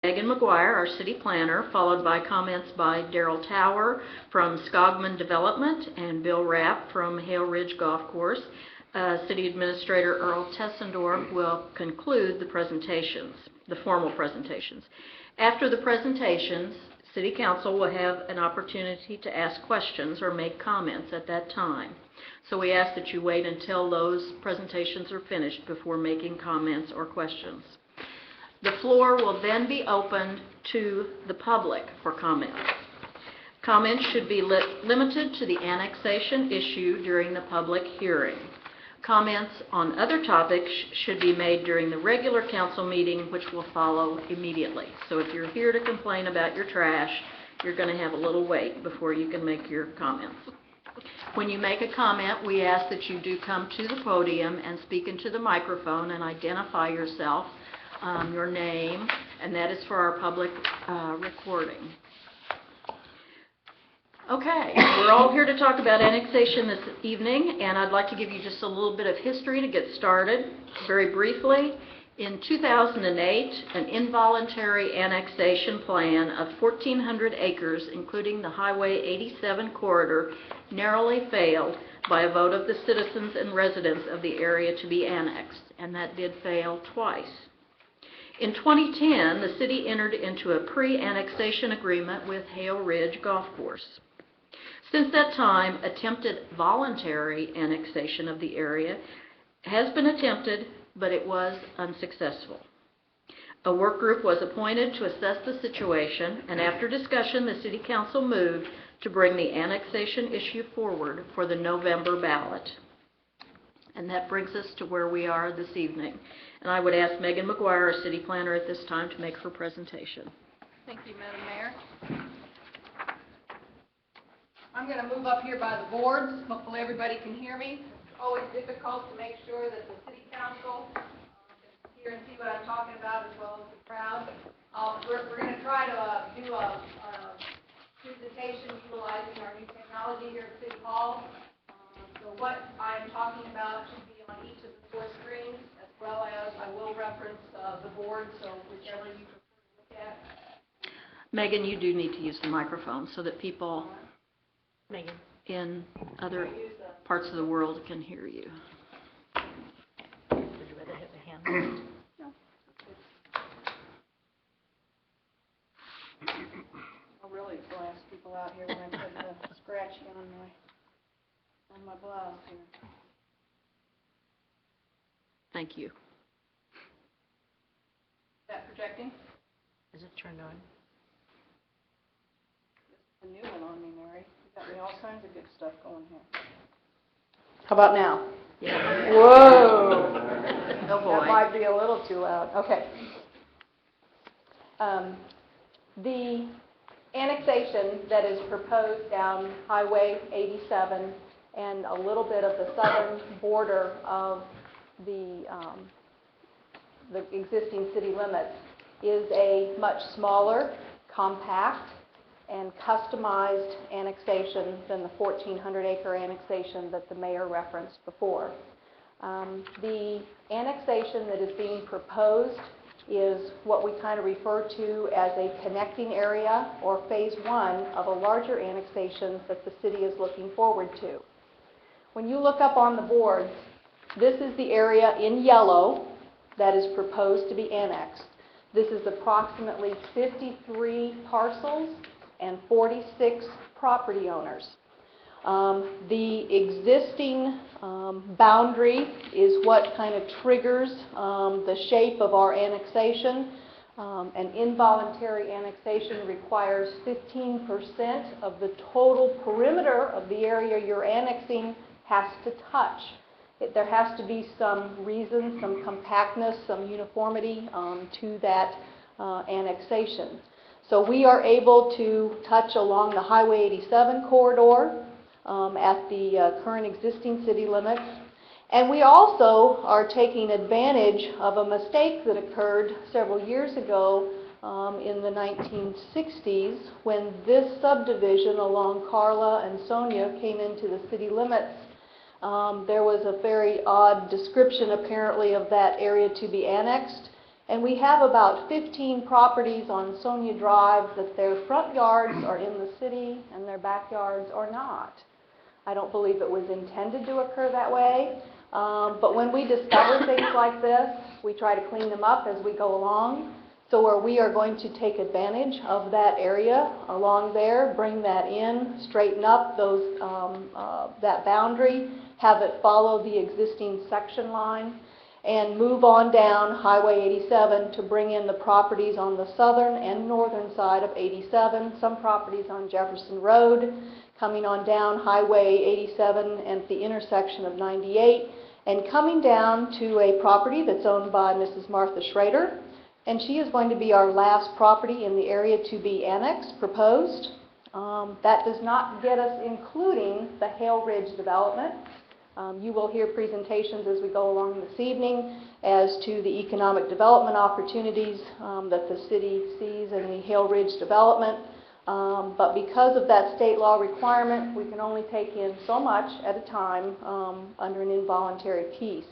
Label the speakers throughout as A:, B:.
A: Megan McGuire, our city planner, followed by comments by Daryl Tower from Skogman Development and Bill Rapp from Hale Ridge Golf Course. City Administrator Earl Tessendorf will conclude the presentations, the formal presentations. After the presentations, City Council will have an opportunity to ask questions or make comments at that time. So we ask that you wait until those presentations are finished before making comments or questions. The floor will then be opened to the public for comments. Comments should be limited to the annexation issue during the public hearing. Comments on other topics should be made during the regular council meeting, which will follow immediately. So if you're here to complain about your trash, you're going to have a little wait before you can make your comments. When you make a comment, we ask that you do come to the podium and speak into the microphone and identify yourself, your name, and that is for our public recording. Okay, we're all here to talk about annexation this evening, and I'd like to give you just a little bit of history to get started. Very briefly, in 2008, an involuntary annexation plan of 1,400 acres, including the Highway 87 corridor, narrowly failed by a vote of the citizens and residents of the area to be annexed, and that did fail twice. In 2010, the city entered into a pre-annexation agreement with Hale Ridge Golf Course. Since that time, attempted voluntary annexation of the area has been attempted, but it was unsuccessful. A work group was appointed to assess the situation, and after discussion, the City Council moved to bring the annexation issue forward for the November ballot. And that brings us to where we are this evening. And I would ask Megan McGuire, our city planner, at this time to make her presentation.
B: Thank you, Madam Mayor. I'm going to move up here by the boards. Hopefully everybody can hear me. It's always difficult to make sure that the City Council can hear and see what I'm talking about, as well as the crowd. We're going to try to do a presentation utilizing our new technology here at City Hall. So what I'm talking about should be on each of the 4 screens, as well as I will reference the board, so whichever you prefer to look at.
A: Megan, you do need to use the microphone so that people in other parts of the world can hear you. Would you rather hit the hand?
B: No. I'll really blast people out here when I put the scratching on my blouse here.
A: Thank you.
B: Is that projecting?
A: Is it turned on?
B: This is a new one on me, Mary. You got me all kinds of good stuff going here. How about now?
A: Yeah.
B: Whoa!
A: Oh boy.
B: That might be a little too loud. Okay. The annexation that is proposed down Highway 87 and a little bit of the southern border of the existing city limits is a much smaller, compact, and customized annexation than the 1,400-acre annexation that the mayor referenced before. The annexation that is being proposed is what we kind of refer to as a connecting area, or phase 1 of a larger annexation that the city is looking forward to. When you look up on the boards, this is the area in yellow that is proposed to be annexed. This is approximately 53 parcels and 46 property owners. The existing boundary is what kind of triggers the shape of our annexation. An involuntary annexation requires 15% of the total perimeter of the area you're annexing has to touch. There has to be some reason, some compactness, some uniformity to that annexation. So we are able to touch along the Highway 87 corridor at the current existing city limits. And we also are taking advantage of a mistake that occurred several years ago in the 1960s when this subdivision along Carla and Sonia came into the city limits. There was a very odd description apparently of that area to be annexed, And we have about 15 properties on Sonia Drive that their front yards are in the city and their backyards are not. I don't believe it was intended to occur that way, but when we discover things like this, we try to clean them up as we go along. So where we are going to take advantage of that area along there, bring that in, straighten up those, that boundary, have it follow the existing section line, and move on down Highway 87 to bring in the properties on the southern and northern side of 87, some properties on Jefferson Road, coming on down Highway 87 at the intersection of 98, and coming down to a property that's owned by Mrs. Martha Schrader, and she is going to be our last property in the area to be annexed, proposed. That does not get us including the Hale Ridge development. You will hear presentations as we go along this evening as to the economic development opportunities that the city sees in the Hale Ridge development. But because of that state law requirement, we can only take in so much at a time under an involuntary piece.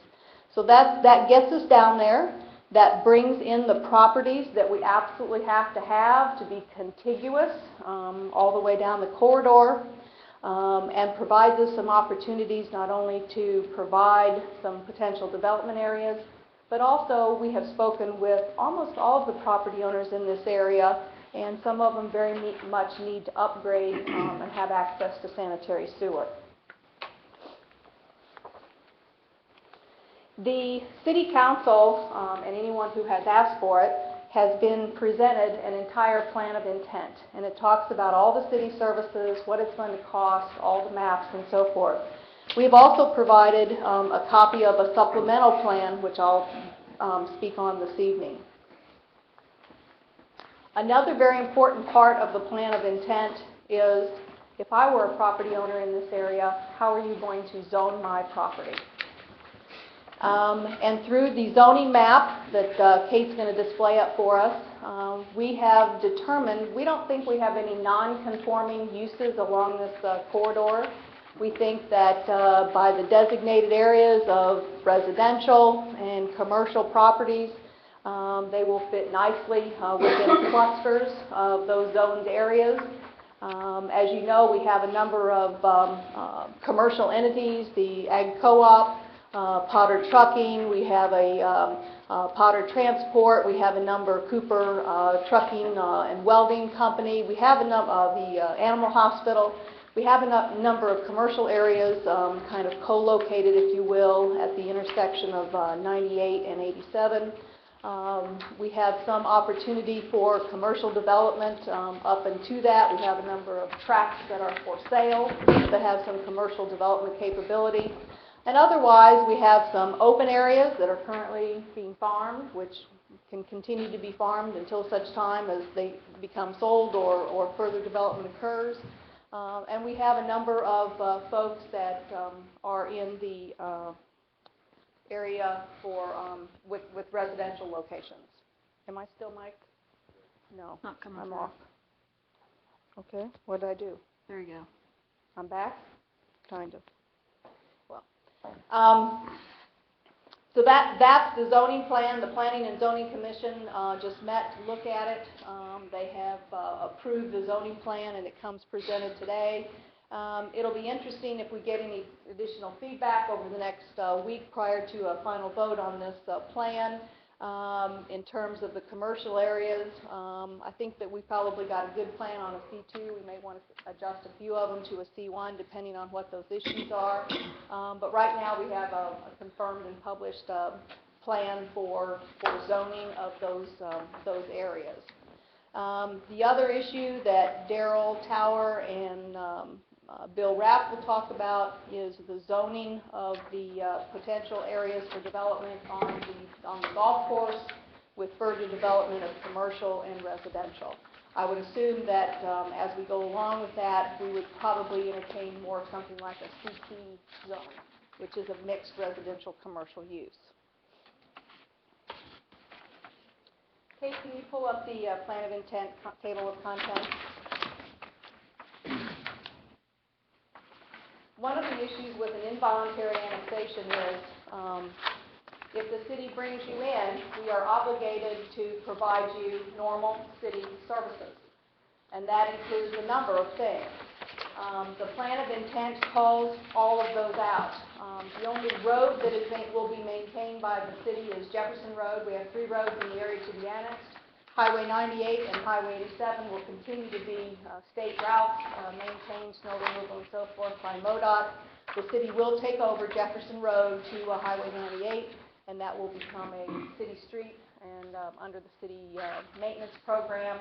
B: So that gets us down there. That brings in the properties that we absolutely have to be contiguous all the way down the corridor. And provides us some opportunities not only to provide some potential development areas, but also we have spoken with almost all of the property owners in this area, and some of them very much need to upgrade and have access to sanitary sewer. The City Council, and anyone who has asked for it, has been presented an entire plan of intent, and it talks about all the city services, what it's going to cost, all the maps, and so forth. We've also provided a copy of a supplemental plan, which I'll speak on this evening. Another very important part of the plan of intent is, if I were a property owner in this area, how are you going to zone my property? And through the zoning map that Kate's going to display up for us, we have determined, we don't think we have any non-conforming uses along this corridor. We think that by the designated areas of residential and commercial properties, they will fit nicely within clusters of those zoned areas. As you know, we have a number of commercial entities, the Ag Co-op, Potter Trucking, we have a Potter Transport, we have a number of Cooper Trucking and Welding Company, we have a number of the Animal Hospital, we have a number of commercial areas kind of co-located, if you will, at the intersection of 98 and 87. We have some opportunity for commercial development up into that. We have a number of tracts that are for sale that have some commercial development capability. And otherwise, we have some open areas that are currently being farmed, which can continue to be farmed until such time as they become sold or further development occurs. And we have a number of folks that are in the area for with residential locations. Am I still mic'd? No,
A: Not coming
B: I'm
A: through.
B: off. Okay, what did I do?
A: There you go.
B: I'm back? Kind of. So that's the zoning plan. The Planning and Zoning Commission just met to look at it. They have approved the zoning plan, and it comes presented today. It'll be interesting if we get any additional feedback over the next week prior to a final vote on this plan. In terms of the commercial areas, I think that we probably got a good plan on a C2. We may want to adjust a few of them to a C1 depending on what those issues are. But right now we have a confirmed and published plan for zoning of those areas. The other issue that Darrell Tower and Bill Rapp will talk about is the zoning of the potential areas for development on the golf course with further development of commercial and residential. I would assume that as we go along with that, we would probably entertain more of something like a CT zone, which is a mixed residential commercial use. Kate, can you pull up the plan of intent table of contents? One of the issues with an involuntary annexation is If the city brings you in, we are obligated to provide you normal city services, and that includes a number of things. The plan of intent calls all of those out. The only road that will be maintained by the city is Jefferson Road. We have 3 roads in the area to be annexed. Highway 98 and Highway 87 will continue to be state routes, maintained, snow removal and so forth by MoDOT. The city will take over Jefferson Road to Highway 98, and that will become a city street, and under the city maintenance program,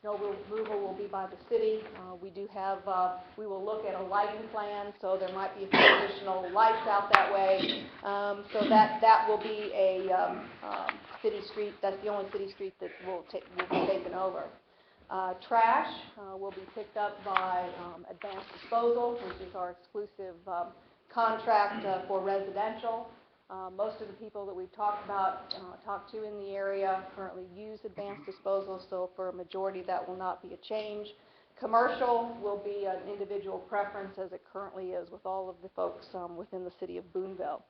B: snow removal will be by the city. We will look at a lighting plan, so there might be a few additional lights out that way. So that will be a city street. That's the only city street that will be taken over. Trash will be picked up by Advanced Disposal, which is our exclusive contract for residential. Most of the people that we've talked to in the area currently use Advanced Disposal, so for a majority that will not be a change. Commercial will be an individual preference, as it currently is with all of the folks within the city of Boonville.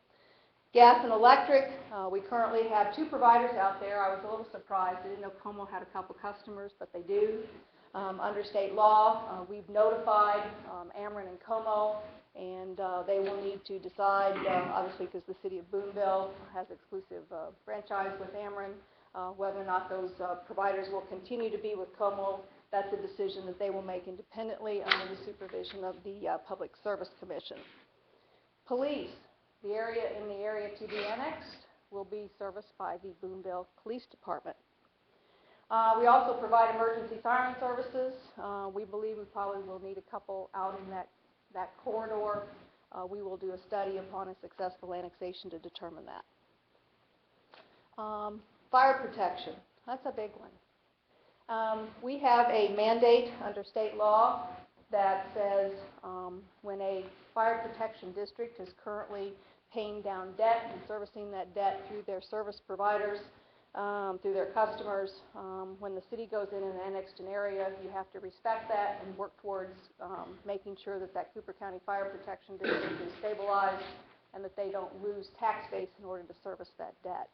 B: Gas and electric, we currently have 2 providers out there. I was a little surprised. I didn't know Como had a couple customers, but they do. Under state law, we've notified Ameren and Como, and they will need to decide, obviously because the city of Boonville has exclusive franchise with Ameren, whether or not those providers will continue to be with Como. That's a decision that they will make independently under the supervision of the Public Service Commission. Police. The area to be annexed will be serviced by the Boonville Police Department. We also provide emergency siren services. We believe we probably will need a couple out in that corridor. We will do a study upon a successful annexation to determine that. Fire protection. That's a big one. We have a mandate under state law that says when a fire protection district is currently paying down debt and servicing that debt through their service providers, through their customers, when the city goes in and annexed an area, you have to respect that and work towards making sure that Cooper County Fire Protection District is stabilized and that they don't lose tax base in order to service that debt.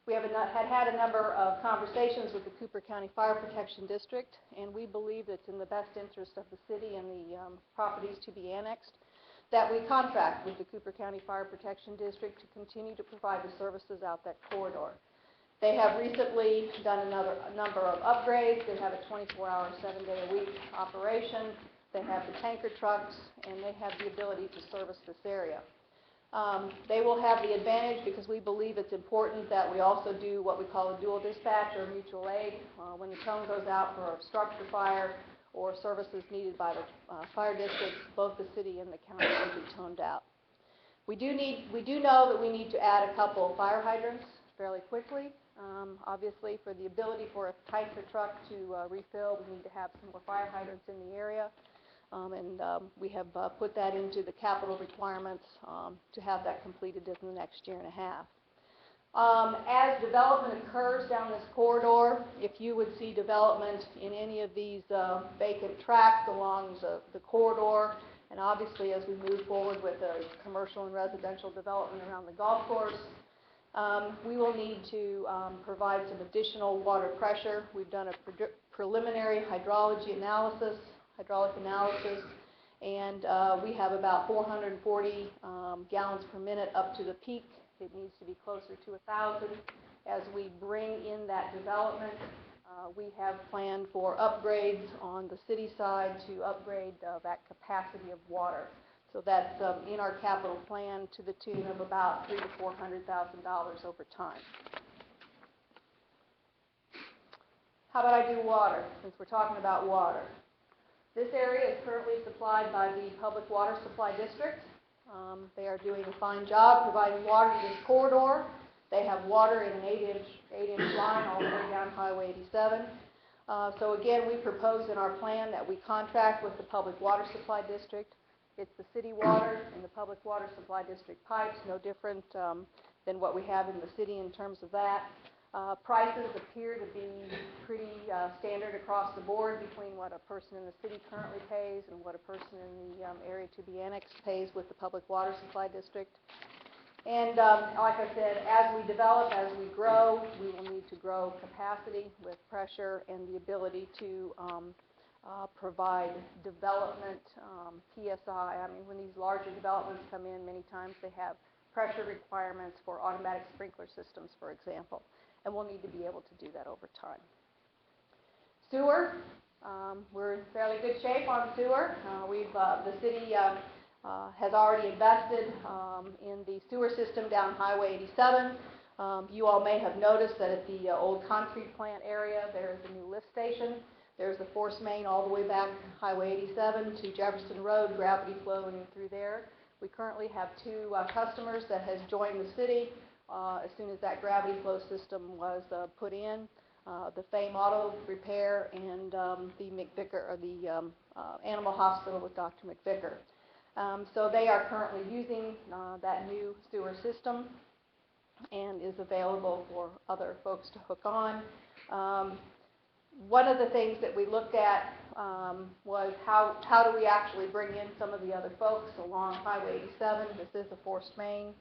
B: We had a number of conversations with the Cooper County Fire Protection District, and we believe it's in the best interest of the city and the properties to be annexed that we contract with the Cooper County Fire Protection District to continue to provide the services out that corridor. They have recently done a number of upgrades. They have a 24-hour, 7-day-a-week operation. They have the tanker trucks, and they have the ability to service this area. They will have the advantage because we believe it's important that we also do what we call a dual dispatch or mutual aid. When the tone goes out for a structure fire or services needed by the fire districts, both the city and the county will be toned out. We do know that we need to add a couple of fire hydrants fairly quickly. Obviously, for the ability for a tanker truck to refill, we need to have some more fire hydrants in the area. We have put that into the capital requirements to have that completed in the next year and a half. As development occurs down this corridor, if you would see development in any of these vacant tracts along the corridor, and obviously as we move forward with the commercial and residential development around the golf course, we will need to provide some additional water pressure. We've done a preliminary hydraulic analysis, and we have about 440 gallons per minute up to the peak. It needs to be closer to 1,000. As we bring in that development, we have planned for upgrades on the city side to upgrade that capacity of water. So that's in our capital plan to the tune of about $300,000 to $400,000 over time. How about I do water, since we're talking about water? This area is currently supplied by the Public Water Supply District. They are doing a fine job providing water to this corridor. They have water in an 8-inch line all the way down Highway 87. So again, we propose in our plan that we contract with the Public Water Supply District. It's the city water and the Public Water Supply District pipes, no different than what we have in the city in terms of that. Prices appear to be pretty standard across the board between what a person in the city currently pays and what a person in the area to be annexed pays with the Public Water Supply District. And like I said, as we develop, as we grow, we will need to grow capacity with pressure and the ability to provide development PSI. I mean, when these larger developments come in, many times they have pressure requirements for automatic sprinkler systems, for example, and we'll need to be able to do that over time. Sewer, we're in fairly good shape on sewer. The city has already invested in the sewer system down Highway 87. You all may have noticed that at the old concrete plant area, there's a new lift station. There's the force main all the way back Highway 87 to Jefferson Road, gravity flowing through there. We currently have 2 customers that has joined the city as soon as that gravity flow system was put in. The Fame Auto Repair and the McVicker, or the Animal Hospital with Dr. McVicker. So they are currently using that new sewer system and is available for other folks to hook on. One of the things that we looked at was how do we actually bring in some of the other folks along Highway 87. This is a forced main.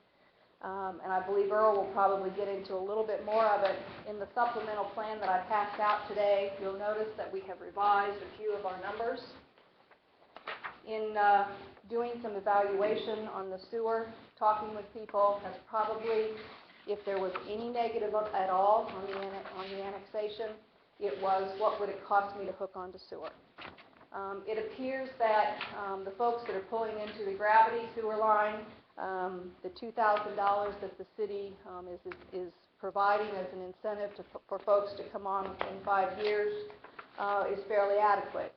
B: And I believe Earl will probably get into a little bit more of it. In the supplemental plan that I passed out today, you'll notice that we have revised a few of our numbers. In doing some evaluation on the sewer, talking with people, has probably, if there was any negative at all on the annexation, it was what would it cost me to hook onto sewer. It appears that the folks that are pulling into the gravity sewer line, the $2,000 that the city is providing as an incentive for folks to come on within 5 years is fairly adequate.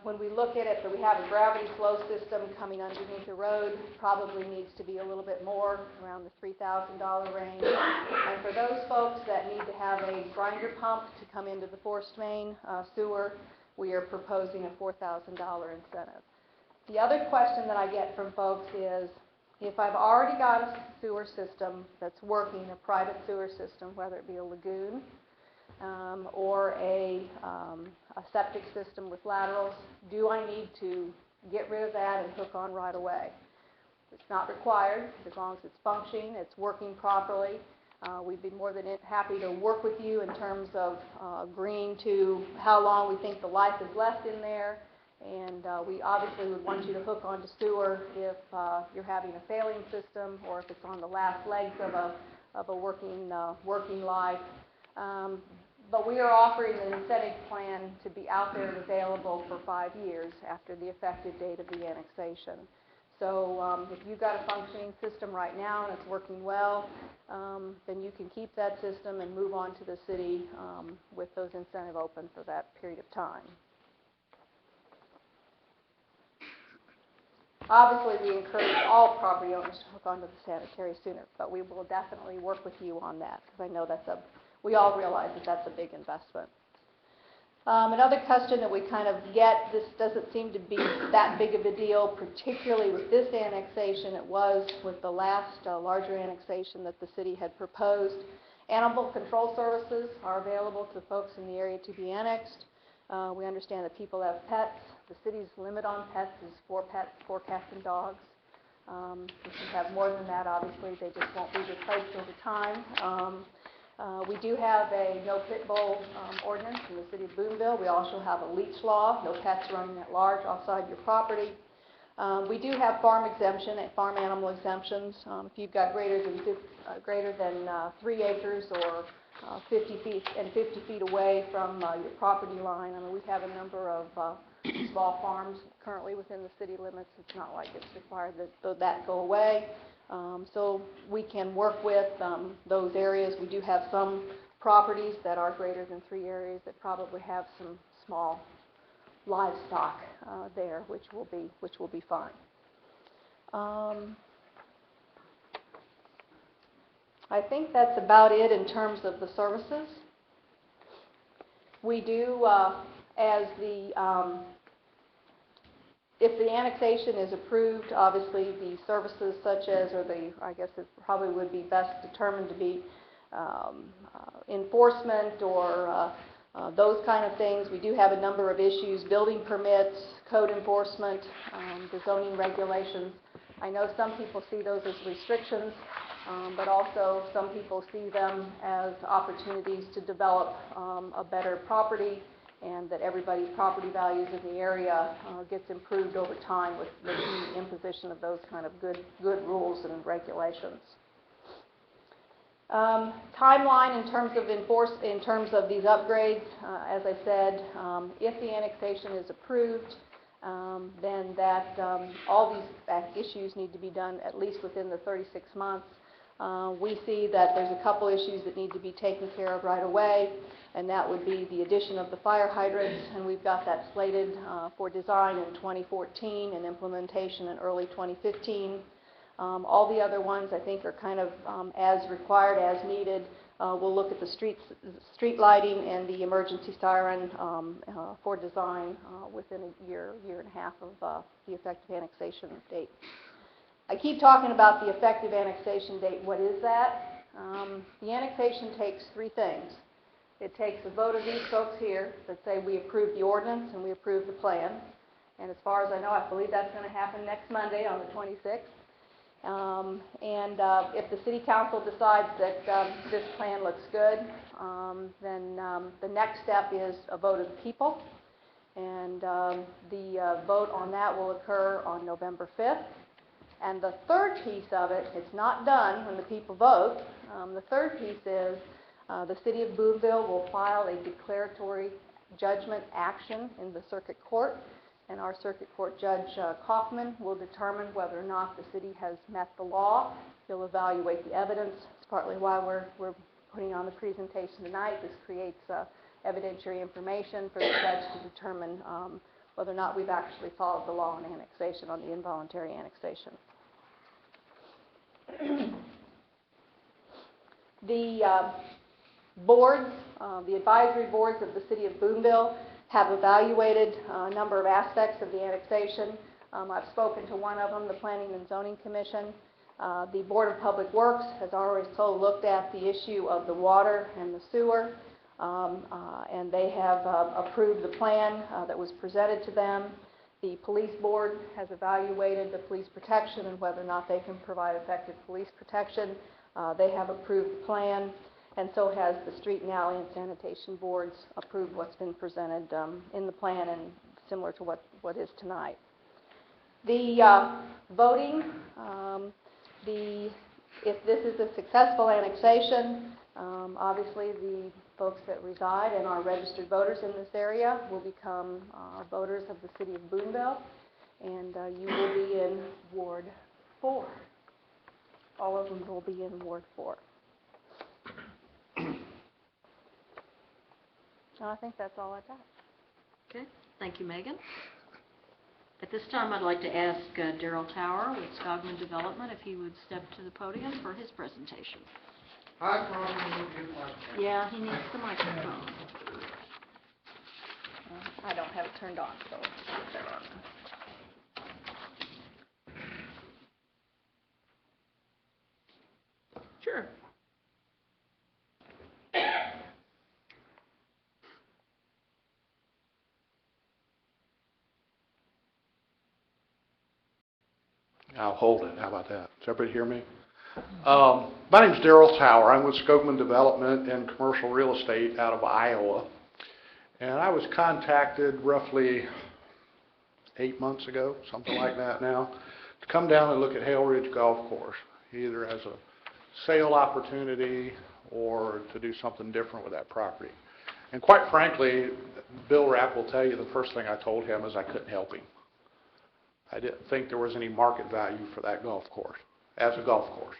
B: When we look at it, that we have a gravity flow system coming underneath the road, probably needs to be a little bit more, around the $3,000 range. And for those folks that need to have a grinder pump to come into the forced main sewer, we are proposing a $4,000 incentive. The other question that I get from folks is, if I've already got a sewer system that's working, a private sewer system, whether it be a lagoon or a septic system with laterals, do I need to get rid of that and hook on right away? It's not required, as long as it's functioning, it's working properly. We'd be more than happy to work with you in terms of agreeing to how long we think the life is left in there. And we obviously would want you to hook onto sewer if you're having a failing system or if it's on the last legs of a working life. But we are offering an incentive plan to be out there and available for 5 years after the effective date of the annexation. So if you've got a functioning system right now and it's working well, then you can keep that system and move on to the city with those incentives open for that period of time. Obviously, we encourage all property owners to hook onto the sanitary sooner, but we will definitely work with you on that, because I know we all realize that that's a big investment. Another question that we kind of get, this doesn't seem to be that big of a deal, particularly with this annexation. It was with the last larger annexation that the city had proposed. Animal control services are available to folks in the area to be annexed. We understand that people have pets. The city's limit on pets is 4 pets, 4 cats and dogs. If you have more than that, obviously, they just won't be replaced over time. We do have a no pit bull ordinance in the city of Boonville. We also have a leash law, no pets running at large outside your property. We do have farm animal exemptions. If you've got greater than 3 acres or 50 feet away from your property line. I mean, we have a number of small farms currently within the city limits. It's not like it's required that go away. So we can work with those areas. We do have some properties that are greater than 3 areas that probably have some small livestock there, which will be fine. I think that's about it in terms of the services. We do, if the annexation is approved, obviously the services such as, I guess it probably would be best determined to be enforcement or those kind of things. We do have a number of issues, building permits, code enforcement, the zoning regulations. I know some people see those as restrictions, but also some people see them as opportunities to develop a better property, and that everybody's property values in the area gets improved over time with the imposition of those kind of good rules and regulations. Timeline in terms of these upgrades, as I said, if the annexation is approved, then all these issues need to be done at least within the 36 months. We see that there's a couple issues that need to be taken care of right away, and that would be the addition of the fire hydrants, and we've got that slated for design in 2014 and implementation in early 2015. All the other ones I think are kind of as required, as needed. We'll look at the street lighting and the emergency siren for design within a year and a half of the effective annexation date. I keep talking about the effective annexation date. What is that? The annexation takes three things. It takes a vote of these folks here that say we approve the ordinance and we approve the plan. And as far as I know, I believe that's going to happen next Monday on the 26th. If the City Council decides that this plan looks good, then the next step is a vote of the people. And the vote on that will occur on November 5th. And the third piece of it, it's not done when the people vote. The third piece is the City of Boonville will file a declaratory judgment action in the Circuit Court. And our Circuit Court Judge Kaufman will determine whether or not the city has met the law. He'll evaluate the evidence. It's partly why we're putting on the presentation tonight. This creates evidentiary information for the judge to determine whether or not we've actually followed the law on annexation, on the involuntary annexation. The boards, the advisory boards of the City of Boonville have evaluated a number of aspects of the annexation. I've spoken to one of them, the Planning and Zoning Commission. The Board of Public Works has already looked at the issue of the water and the sewer, and they have approved the plan that was presented to them. The Police Board has evaluated the police protection and whether or not they can provide effective police protection. They have approved the plan. And so has the Street and Alley and Sanitation Boards approved what's been presented in the plan and similar to what is tonight. The voting, if this is a successful annexation, obviously the folks that reside and are registered voters in this area will become voters of the City of Boonville, and you will be in Ward 4. All of them will be in Ward 4. I think that's all I've got.
A: Okay, thank you, Megan. At this time, I'd like to ask Darrell Tower with Skogman Development if he would step to the podium for his presentation.
C: I probably need to get my...
A: Yeah, he needs the microphone.
B: I don't have it turned on, so it's there on.
A: Sure.
C: I'll hold it. How about that? Does everybody hear me? My name's Darrell Tower. I'm with Skogman Development and Commercial Real Estate out of Iowa. And I was contacted roughly 8 months ago, something like that now, to come down and look at Hale Ridge Golf Course, either as a sale opportunity or to do something different with that property. And quite frankly, Bill Rapp will tell you the first thing I told him is I couldn't help him. I didn't think there was any market value for that golf course, as a golf course.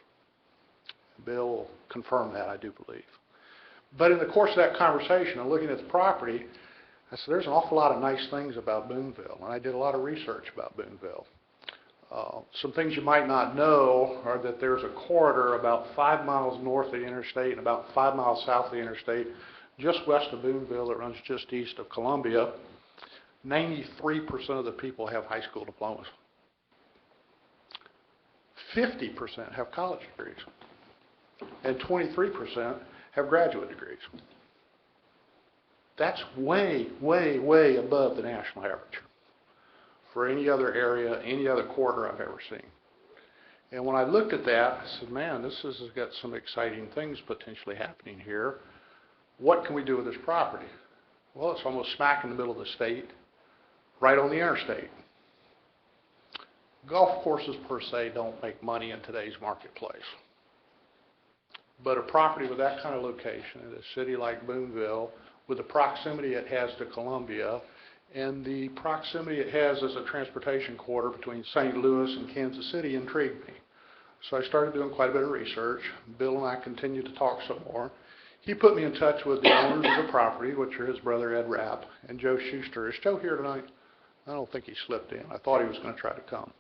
C: Bill confirmed that, I do believe. But in the course of that conversation and looking at the property, I said, there's an awful lot of nice things about Boonville, and I did a lot of research about Boonville. Some things you might not know are that there's a corridor about 5 miles north of the interstate and about 5 miles south of the interstate, just west of Boonville, that runs just east of Columbia. 93% of the people have high school diplomas. 50% have college degrees. And 23% have graduate degrees. That's way, way, way above the national average for any other area, any other corridor I've ever seen. And when I looked at that, I said, man, this has got some exciting things potentially happening here. What can we do with this property? Well, it's almost smack in the middle of the state, right on the interstate. Golf courses per se don't make money in today's marketplace. But a property with that kind of location in a city like Boonville, with the proximity it has to Columbia, and the proximity it has as a transportation corridor between St. Louis and Kansas City, intrigued me. So I started doing quite a bit of research. Bill and I continued to talk some more. He put me in touch with the owners of the property, which are his brother Ed Rapp and Joe Schuster. Is Joe here tonight? I don't think he slipped in. I thought he was going to try to come.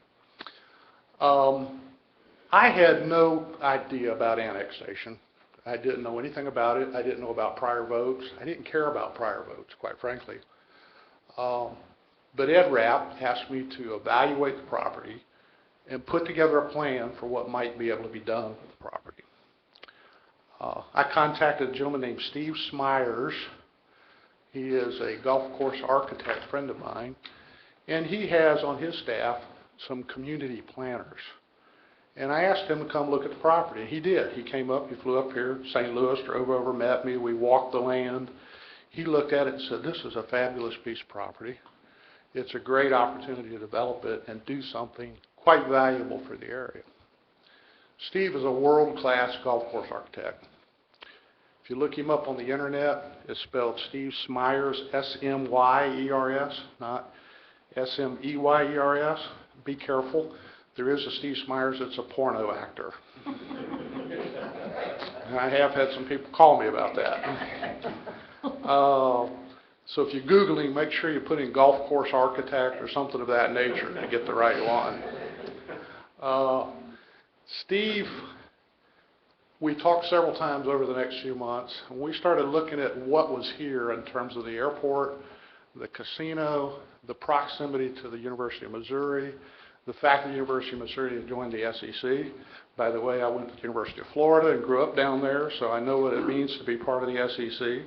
C: I had no idea about annexation. I didn't know anything about it. I didn't know about prior votes. I didn't care about prior votes, quite frankly. But Ed Rapp asked me to evaluate the property and put together a plan for what might be able to be done with the property. I contacted a gentleman named Steve Smyers. He is a golf course architect friend of mine, and he has on his staff some community planners. And I asked him to come look at the property. He did. He came up, he flew up here, St. Louis, drove over, met me, we walked the land. He looked at it and said, this is a fabulous piece of property. It's a great opportunity to develop it and do something quite valuable for the area. Steve is a world-class golf course architect. If you look him up on the internet, it's spelled Steve Smyers, S-M-Y-E-R-S, not S-M-E-Y-E-R-S. Be careful. There is a Steve Smyers that's a porno actor. And I have had some people call me about that. So if you Google him, make sure you put in golf course architect or something of that nature to get the right one. Steve, we talked several times over the next few months, and we started looking at what was here in terms of the airport, the casino, the proximity to the University of Missouri, the fact that the University of Missouri had joined the SEC. By the way, I went to the University of Florida and grew up down there, so I know what it means to be part of the SEC.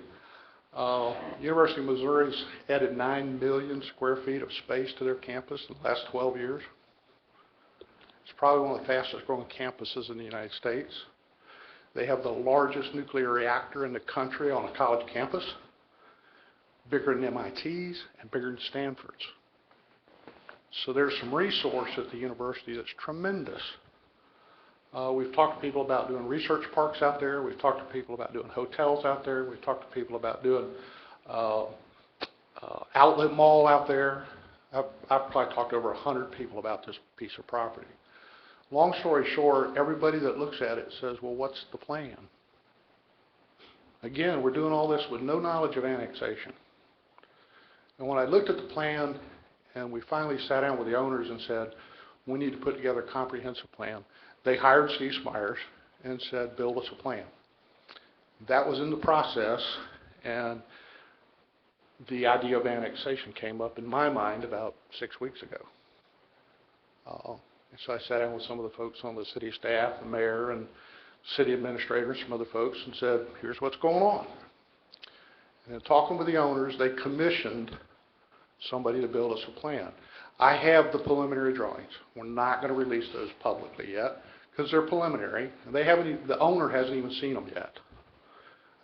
C: University of Missouri's added 9 million square feet of space to their campus in the last 12 years. It's probably one of the fastest growing campuses in the United States. They have the largest nuclear reactor in the country on a college campus, bigger than MIT's and bigger than Stanford's. So there's some resource at the university that's tremendous. We've talked to people about doing research parks out there. We've talked to people about doing hotels out there. We've talked to people about doing outlet mall out there. I've probably talked to over 100 people about this piece of property. Long story short, everybody that looks at it says, well, what's the plan? Again, we're doing all this with no knowledge of annexation. And when I looked at the plan and we finally sat down with the owners and said, we need to put together a comprehensive plan, they hired Steve Smyers and said, build us a plan. That was in the process, and the idea of annexation came up in my mind about 6 weeks ago. And so I sat down with some of the folks on the city staff, the mayor and city administrators, some other folks, and said, here's what's going on. And in talking with the owners, they commissioned somebody to build us a plan. I have the preliminary drawings. We're not going to release those publicly yet because they're preliminary. The owner hasn't even seen them yet.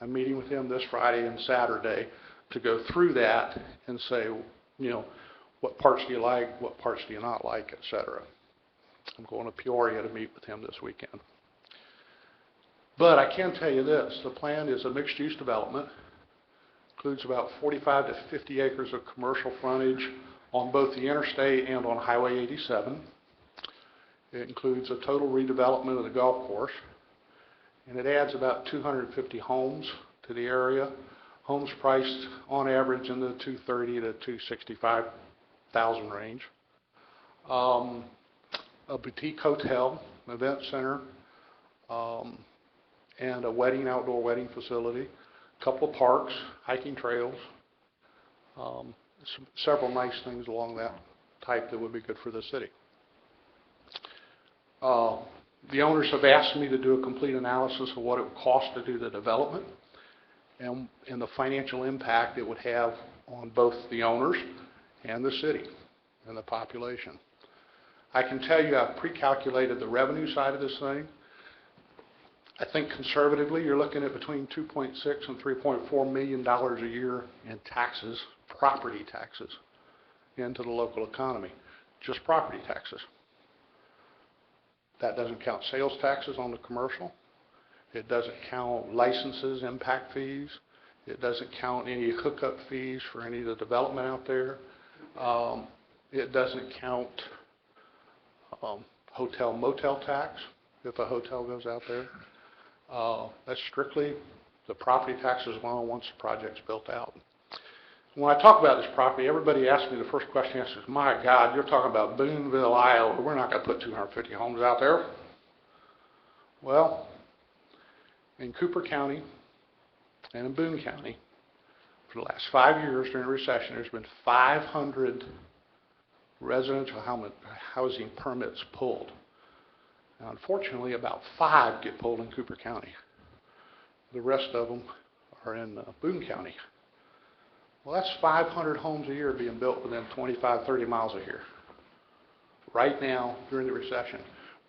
C: I'm meeting with him this Friday and Saturday to go through that and say, you know, what parts do you like, what parts do you not like, et cetera. I'm going to Peoria to meet with him this weekend. But I can tell you this, the plan is a mixed-use development. Includes about 45 to 50 acres of commercial frontage on both the interstate and on Highway 87. It includes a total redevelopment of the golf course, and it adds about 250 homes to the area. Homes priced on average in the $230,000 to $265,000 range. A boutique hotel, an event center, and a outdoor wedding facility. A couple of parks, hiking trails, several nice things along that type that would be good for the city. The owners have asked me to do a complete analysis of what it would cost to do the development and the financial impact it would have on both the owners and the city and the population. I can tell you I've pre-calculated the revenue side of this thing. I think conservatively, you're looking at between $2.6 and $3.4 million a year in taxes, property taxes, into the local economy. Just property taxes. That doesn't count sales taxes on the commercial. It doesn't count licenses, impact fees. It doesn't count any hookup fees for any of the development out there. It doesn't count hotel motel tax if a hotel goes out there. That's strictly the property taxes alone once the project's built out. When I talk about this property, everybody asks me, the first question asks is, my God, you're talking about Boonville, Iowa. We're not going to put 250 homes out there. Well, in Cooper County and in Boone County, for the last 5 years during the recession, there's been 500 residential housing permits pulled. Now, unfortunately, about 5 get pulled in Cooper County. The rest of them are in Boone County. Well, that's 500 homes a year being built within 25, 30 miles of here. Right now, during the recession.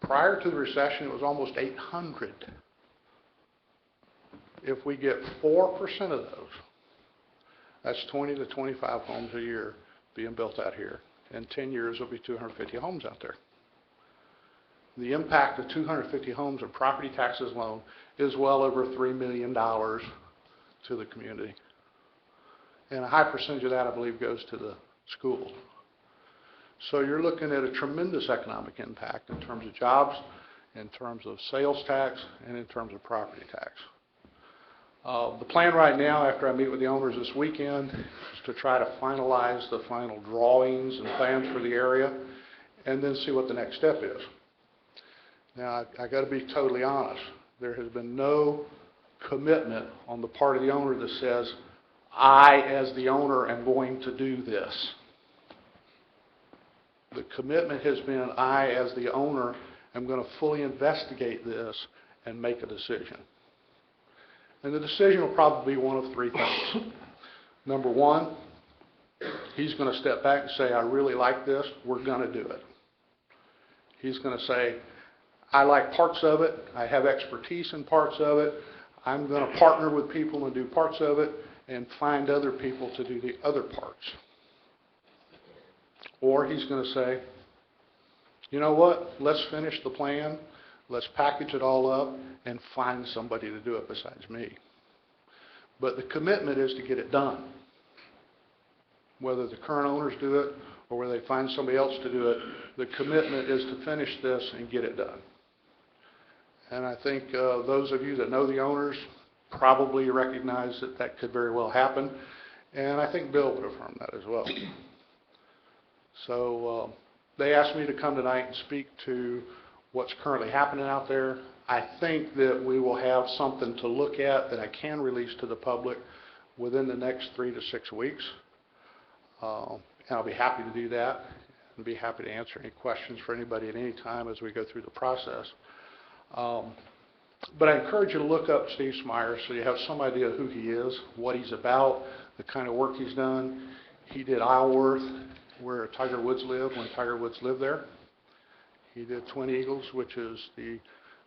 C: Prior to the recession, it was almost 800. If we get 4% of those, that's 20 to 25 homes a year being built out here. In 10 years, there'll be 250 homes out there. The impact of 250 homes and property taxes alone is well over $3 million to the community. And a high percentage of that, I believe, goes to the schools. So you're looking at a tremendous economic impact in terms of jobs, in terms of sales tax, and in terms of property tax. The plan right now, after I meet with the owners this weekend, is to try to finalize the final drawings and plans for the area, and then see what the next step is. Now, I got to be totally honest. There has been no commitment on the part of the owner that says, I, as the owner, am going to do this. The commitment has been, I, as the owner, am going to fully investigate this and make a decision. And the decision will probably be one of 3 things. Number one, he's going to step back and say, I really like this, we're going to do it. He's going to say, I like parts of it, I have expertise in parts of it, I'm going to partner with people and do parts of it, and find other people to do the other parts. Or he's going to say, you know what, let's finish the plan, let's package it all up, and find somebody to do it besides me. But the commitment is to get it done. Whether the current owners do it, or whether they find somebody else to do it, the commitment is to finish this and get it done. And I think those of you that know the owners probably recognize that that could very well happen, and I think Bill would affirm that as well. So they asked me to come tonight and speak to what's currently happening out there. I think that we will have something to look at that I can release to the public within the next 3 to 6 weeks. And I'll be happy to do that and be happy to answer any questions for anybody at any time as we go through the process. But I encourage you to look up Steve Smyers so you have some idea of who he is, what he's about, the kind of work he's done. He did Isleworth, where Tiger Woods lived when Tiger Woods lived there. He did Twin Eagles, which is the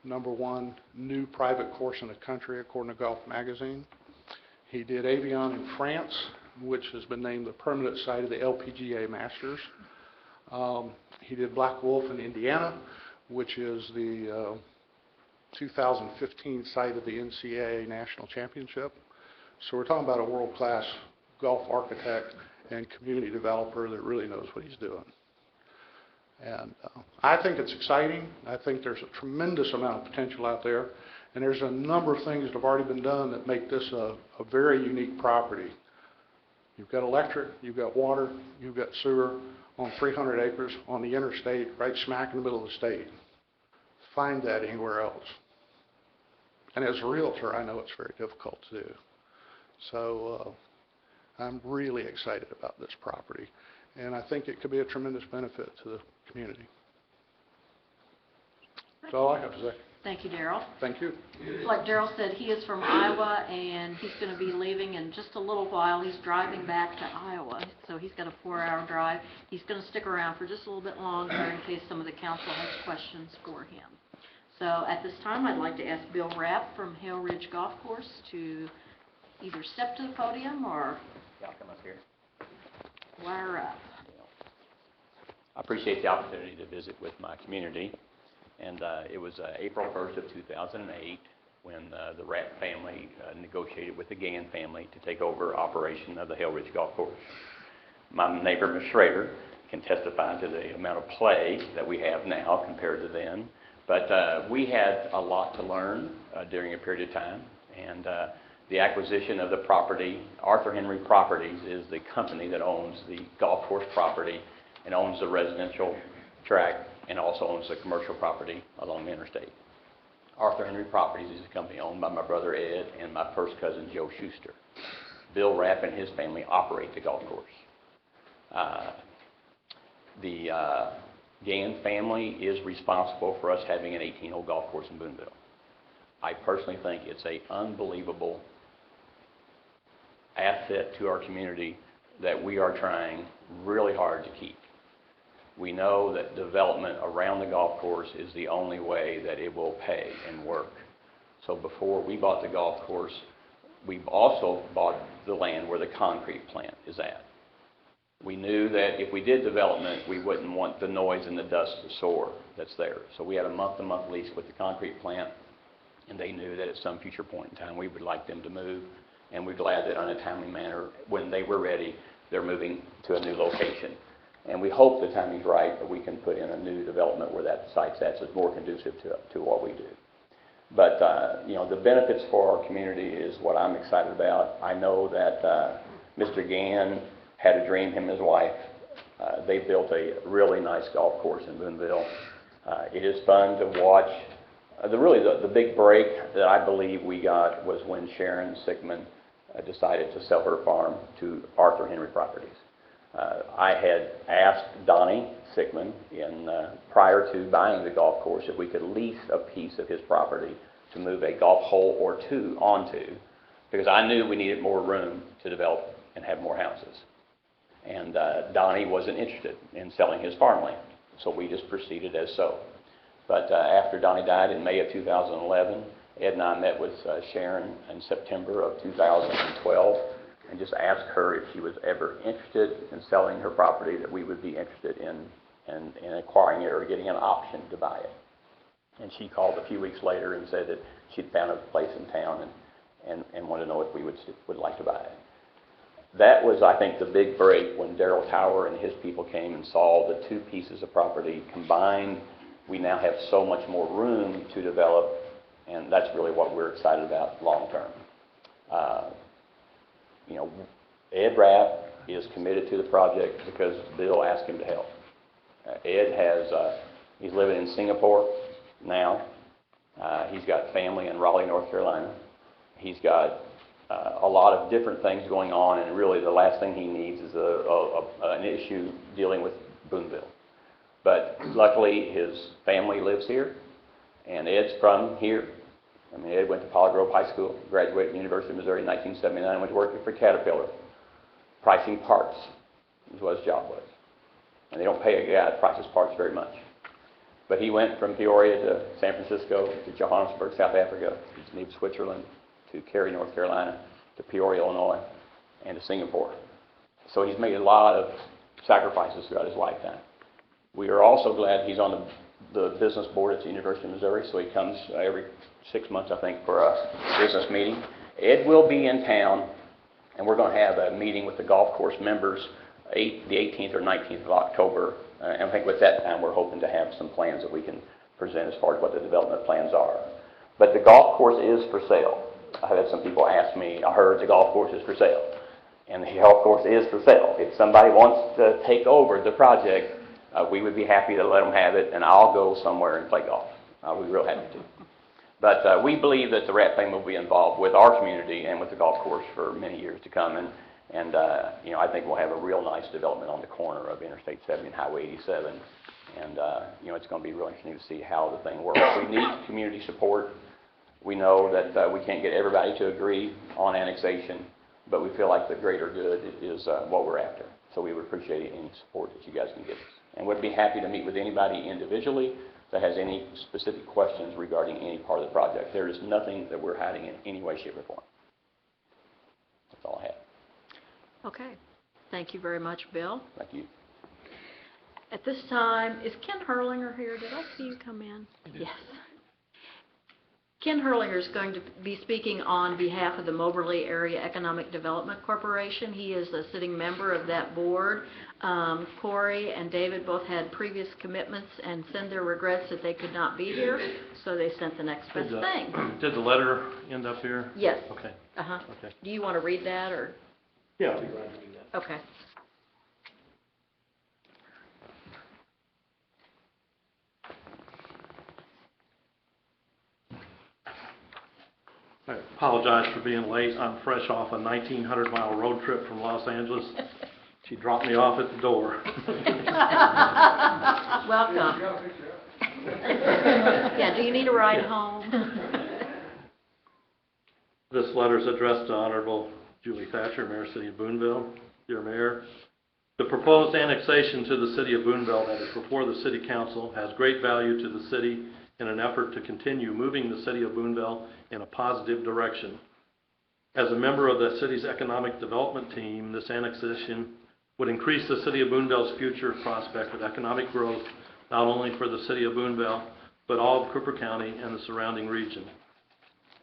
C: #1 new private course in the country according to Golf Magazine. He did Avion in France, which has been named the permanent site of the LPGA Masters. He did Black Wolf in Indiana, which is the 2015 site of the NCAA National Championship. So we're talking about a world-class golf architect and community developer that really knows what he's doing. And I think it's exciting. I think there's a tremendous amount of potential out there. And there's a number of things that have already been done that make this a very unique property. You've got electric, you've got water, you've got sewer on 300 acres on the interstate, right smack in the middle of the state. Find that anywhere else. And as a realtor, I know it's very difficult to do. So I'm really excited about this property. And I think it could be a tremendous benefit to the community. That's all I have to say.
A: Thank you, Darrell.
C: Thank you.
A: Like Darrell said, he is from Iowa, and he's going to be leaving in just a little while. He's driving back to Iowa, so so he's got a 4-hour drive. He's going to stick around for just a little bit longer in case some of the council has questions for him. So at this time, I'd like to ask Bill Rapp from Hale Ridge Golf Course to either step to the podium or
D: Y'all come up here.
A: wire up.
D: I appreciate the opportunity to visit with my community, and it was April 1st of 2008 when the Rapp family negotiated with the Gann family to take over operation of the Hale Ridge Golf Course. My neighbor, Ms. Schrader, can testify to the amount of play that we have now compared to then, but we had a lot to learn during a period of time, and the acquisition of the property, Arthur Henry Properties is the company that owns the golf course property and owns the residential tract and also owns the commercial property along the interstate. Arthur Henry Properties is a company owned by my brother Ed and my first cousin Joe Schuster. Bill Rapp and his family operate the golf course. The Gann family is responsible for us having an 18-hole golf course in Boonville. I personally think it's an unbelievable asset to our community that we are trying really hard to keep. We know that development around the golf course is the only way that it will pay and work. So before we bought the golf course, we've also bought the land where the concrete plant is at. We knew that if we did development, we wouldn't want the noise and the dust to soar that's there. So we had a month-to-month lease with the concrete plant, and they knew that at some future point in time we would like them to move, and we're glad that in a timely manner, when they were ready, they're moving to a new location. And we hope the timing's right that we can put in a new development where that site's at, so it's more conducive to what we do. But, the benefits for our community is what I'm excited about. I know that Mr. Gann had a dream, him and his wife. They built a really nice golf course in Boonville. It is fun to watch. The big break that I believe we got was when Sharon Sickman decided to sell her farm to Arthur Henry Properties. I had asked Donnie Sickman prior to buying the golf course if we could lease a piece of his property to move a golf hole or two onto, because I knew we needed more room to develop and have more houses. And Donnie wasn't interested in selling his farmland, so we just proceeded as so. But after Donnie died in May of 2011, Ed and I met with Sharon in September of 2012 and just asked her if she was ever interested in selling her property, that we would be interested in acquiring it or getting an option to buy it. And she called a few weeks later and said that she'd found a place in town and wanted to know if we would like to buy it. That was, I think, the big break when Darrell Tower and his people came and saw the two pieces of property combined. We now have so much more room to develop, and that's really what we're excited about long term. Ed Rapp is committed to the project because Bill asked him to help. He's living in Singapore now. He's got family in Raleigh, North Carolina. He's got a lot of different things going on, and really the last thing he needs is an issue dealing with Boonville. But luckily his family lives here, and Ed's from here. Ed went to Pollard Grove High School, graduated from the University of Missouri in 1979, went to work for Caterpillar, pricing parts is what his job was. And they don't pay a guy that prices parts very much. But he went from Peoria to San Francisco, to Johannesburg, South Africa, to Geneva, Switzerland, to Cary, North Carolina, to Peoria, Illinois, and to Singapore. So he's made a lot of sacrifices throughout his lifetime. We are also glad he's on the business board at the University of Missouri, so he comes every 6 months, I think, for a business meeting. Ed will be in town, and we're going to have a meeting with the golf course members the 18th or 19th of October. And I think with that time, we're hoping to have some plans that we can present as far as what the development plans are. But the golf course is for sale. I've had some people ask me, I heard the golf course is for sale. And the golf course is for sale. If somebody wants to take over the project, we would be happy to let them have it, and I'll go somewhere and play golf. I'll be real happy to. But we believe that the Rapp family will be involved with our community and with the golf course for many years to come. And I think we'll have a real nice development on the corner of Interstate 70 and Highway 87. And, it's going to be really interesting to see how the thing works. We need community support. We know that we can't get everybody to agree on annexation, but we feel like the greater good is what we're after. So we would appreciate any support that you guys can give us. And we'd be happy to meet with anybody individually that has any specific questions regarding any part of the project. There is nothing that we're hiding in any way, shape, or form. That's all I have.
A: Okay. Thank you very much, Bill.
D: Thank you.
A: At this time, is Ken Hurlinger here? Did I see you come in? Yes. Ken Hurlinger is going to be speaking on behalf of the Moberly Area Economic Development Corporation. He is a sitting member of that board. Corey and David both had previous commitments and send their regrets that they could not be here, so they sent the next best thing.
E: Did the letter end up here?
A: Yes.
E: Okay.
A: Uh-huh.
E: Okay.
A: Do you want to read that, or?
E: Yeah, I'll be glad to do that.
A: Okay.
E: I apologize for being late. I'm fresh off a 1,900-mile road trip from Los Angeles. She dropped me off at the door.
A: Welcome. Yeah, do you need a ride home?
E: This letter is addressed to Honorable Julie Thatcher, Mayor, City of Boonville. Dear Mayor, the proposed annexation to the City of Boonville that is before the City Council has great value to the city in an effort to continue moving the City of Boonville in a positive direction. As a member of the city's economic development team, this annexation would increase the City of Boonville's future prospect of economic growth, not only for the City of Boonville, but all of Cooper County and the surrounding region.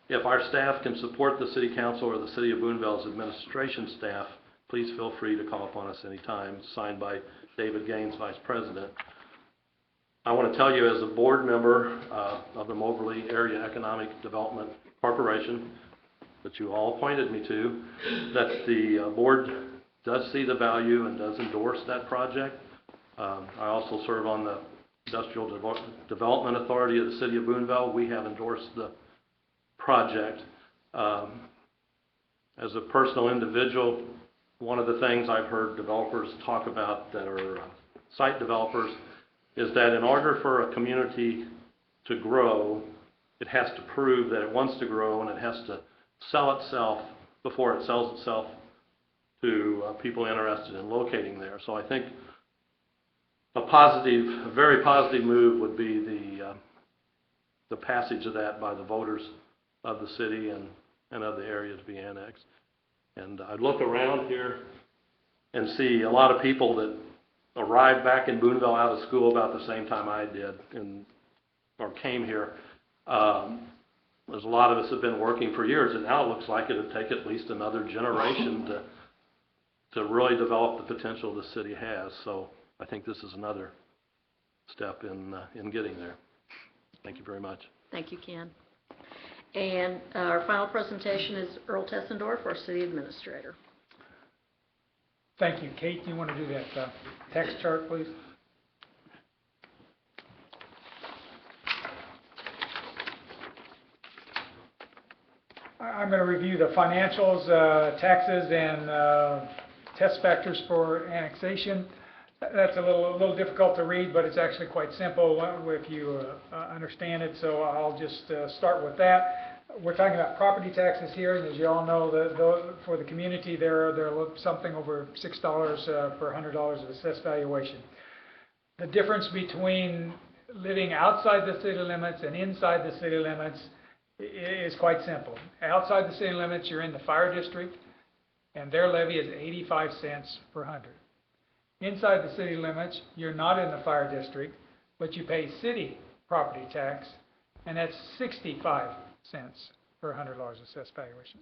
E: If our staff can support the City Council or the City of Boonville's administration staff, please feel free to call upon us anytime. Signed by David Gaines, Vice President. I want to tell you, as a board member of the Moberly Area Economic Development Corporation, that you all appointed me to, that the board does see the value and does endorse that project. I also serve on the Industrial Development Authority of the City of Boonville. We have endorsed the project. As a personal individual, one of the things I've heard developers talk about that are site developers is that in order for a community to grow, it has to prove that it wants to grow, and it has to sell itself before it sells itself to people interested in locating there. So I think a very positive move would be the passage of that by the voters of the city and of the area to be annexed. And I look around here and see a lot of people that arrived back in Boonville out of school about the same time I did, or came here. There's a lot of us have been working for years, and now it looks like it would take at least another generation to really develop the potential the city has. So I think this is another step in getting there. Thank you very much.
A: Thank you, Ken. And our final presentation is Earl Tessendorf, our City Administrator.
F: Thank you. Kate, you want to do that text chart, please? I'm going to review the financials, taxes, and test factors for annexation. That's a little difficult to read, but it's actually quite simple if you understand it, so I'll just start with that. We're talking about property taxes here, and as you all know, for the community, they're something over $6 per $100 of assessed valuation. The difference between living outside the city limits and inside the city limits is quite simple. Outside the city limits, you're in the fire district, and their levy is 85 cents per 100. Inside the city limits, you're not in the fire district, but you pay city property tax, and that's 65 cents per $100 assessed valuation.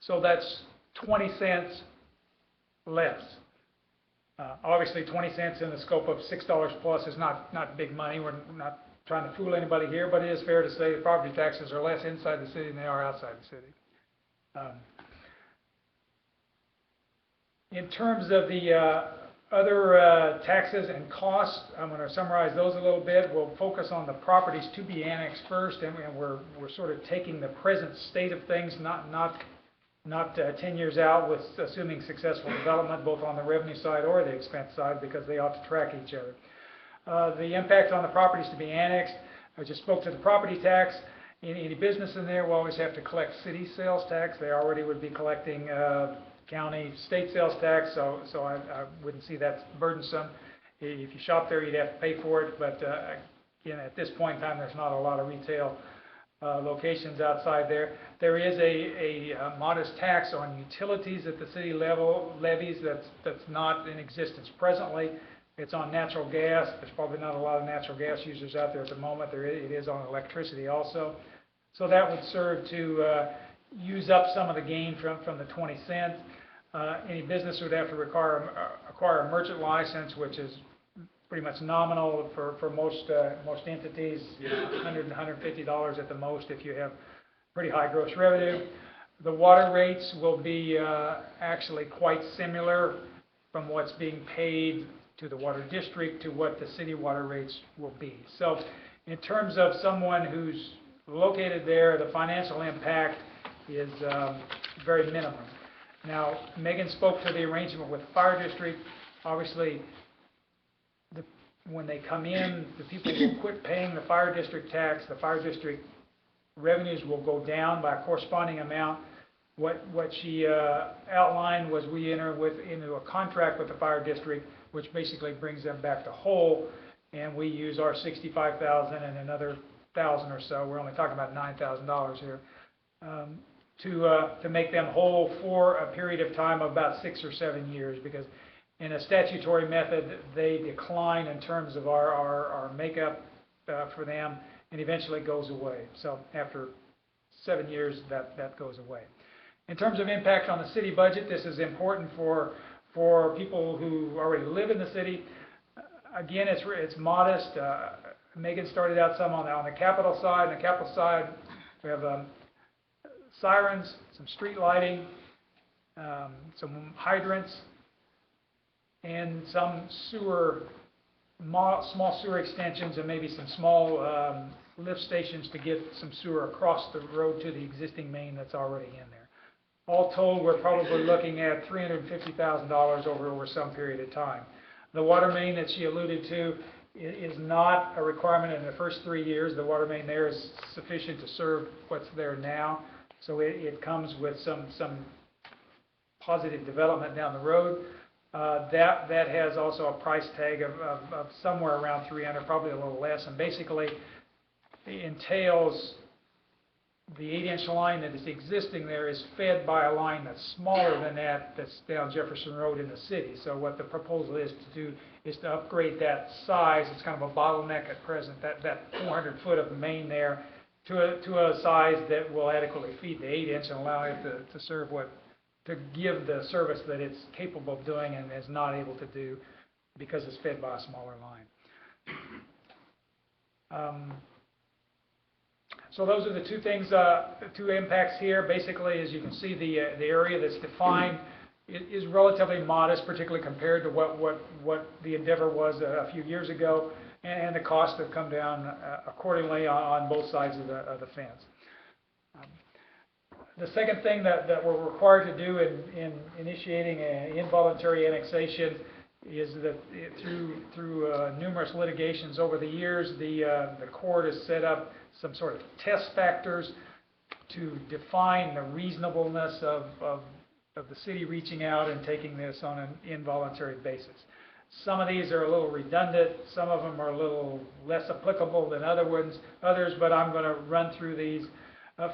F: So that's 20 cents less. Obviously, 20 cents in the scope of $6 plus is not big money. We're not trying to fool anybody here, but it is fair to say that property taxes are less inside the city than they are outside the city. In terms of the other taxes and costs, I'm going to summarize those a little bit. We'll focus on the properties to be annexed first, and we're sort of taking the present state of things, not 10 years out, with assuming successful development both on the revenue side or the expense side, because they ought to track each other. The impact on the properties to be annexed, I just spoke to the property tax, any business in there will always have to collect city sales tax. They already would be collecting county, state sales tax, so I wouldn't see that burdensome. If you shop there, you'd have to pay for it, but again, at this point in time, there's not a lot of retail locations outside there. There is a modest tax on utilities at the city level levies that's not in existence presently. It's on natural gas. There's probably not a lot of natural gas users out there at the moment. It is on electricity also. So that would serve to use up some of the gain from the 20 cents. Any business would have to acquire a merchant license, which is pretty much nominal for most entities, $100 and $150 at the most if you have pretty high gross revenue. The water rates will be actually quite similar from what's being paid to the water district to what the city water rates will be. So in terms of someone who's located there, the financial impact is very minimum. Now, Megan spoke to the arrangement with the fire district. Obviously, when they come in, the people will quit paying the fire district tax. The fire district revenues will go down by a corresponding amount. What she outlined was we enter into a contract with the fire district, which basically brings them back to whole, and we use our $65,000 and another $1,000 or so. We're only talking about $9,000 here. To make them whole for a period of time of about 6 or 7 years, because in a statutory method they decline in terms of our makeup for them, and eventually goes away. So after 7 years that goes away. In terms of impact on the city budget, this is important for people who already live in the city. Again, it's modest. Megan started out some on the capital side. On the capital side, we have sirens, some street lighting, some hydrants, and some small sewer extensions, and maybe some small lift stations to get some sewer across the road to the existing main that's already in there. All told, we're probably looking at $350,000 over some period of time. The water main that she alluded to is not a requirement in the first 3 years. The water main there is sufficient to serve what's there now. So it comes with some positive development down the road. That has also a price tag of somewhere around $300, probably a little less, and basically entails the 8-inch line that is existing there is fed by a line that's smaller than that's down Jefferson Road in the city. So what the proposal is to do is to upgrade that size. It's kind of a bottleneck at present, that 400 foot of main there to a size that will adequately feed the 8-inch and allow it to give the service that it's capable of doing and is not able to do because it's fed by a smaller line. So those are the two things, two impacts here. Basically, as you can see, the area that's defined is relatively modest, particularly compared to what the endeavor was a few years ago, and the costs have come down accordingly on both sides of the fence. The second thing that we're required to do in initiating an involuntary annexation is that through numerous litigations over the years, the court has set up some sort of test factors to define the reasonableness of the city reaching out and taking this on an involuntary basis. Some of these are a little redundant, some of them are a little less applicable than others, but I'm going to run through these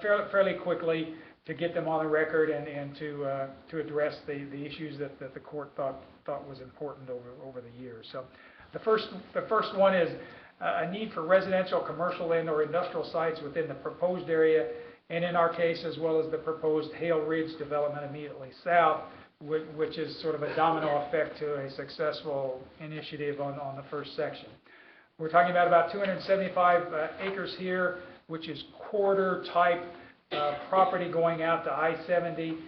F: fairly quickly to get them on the record and to address the issues that the court thought was important over the years. So the first one is a need for residential, commercial, and/or industrial sites within the proposed area, and in our case, as well as the proposed Hale Ridge development immediately south, which is sort of a domino effect to a successful initiative on the first section. We're talking about 275 acres here, which is corridor type property going out to I-70.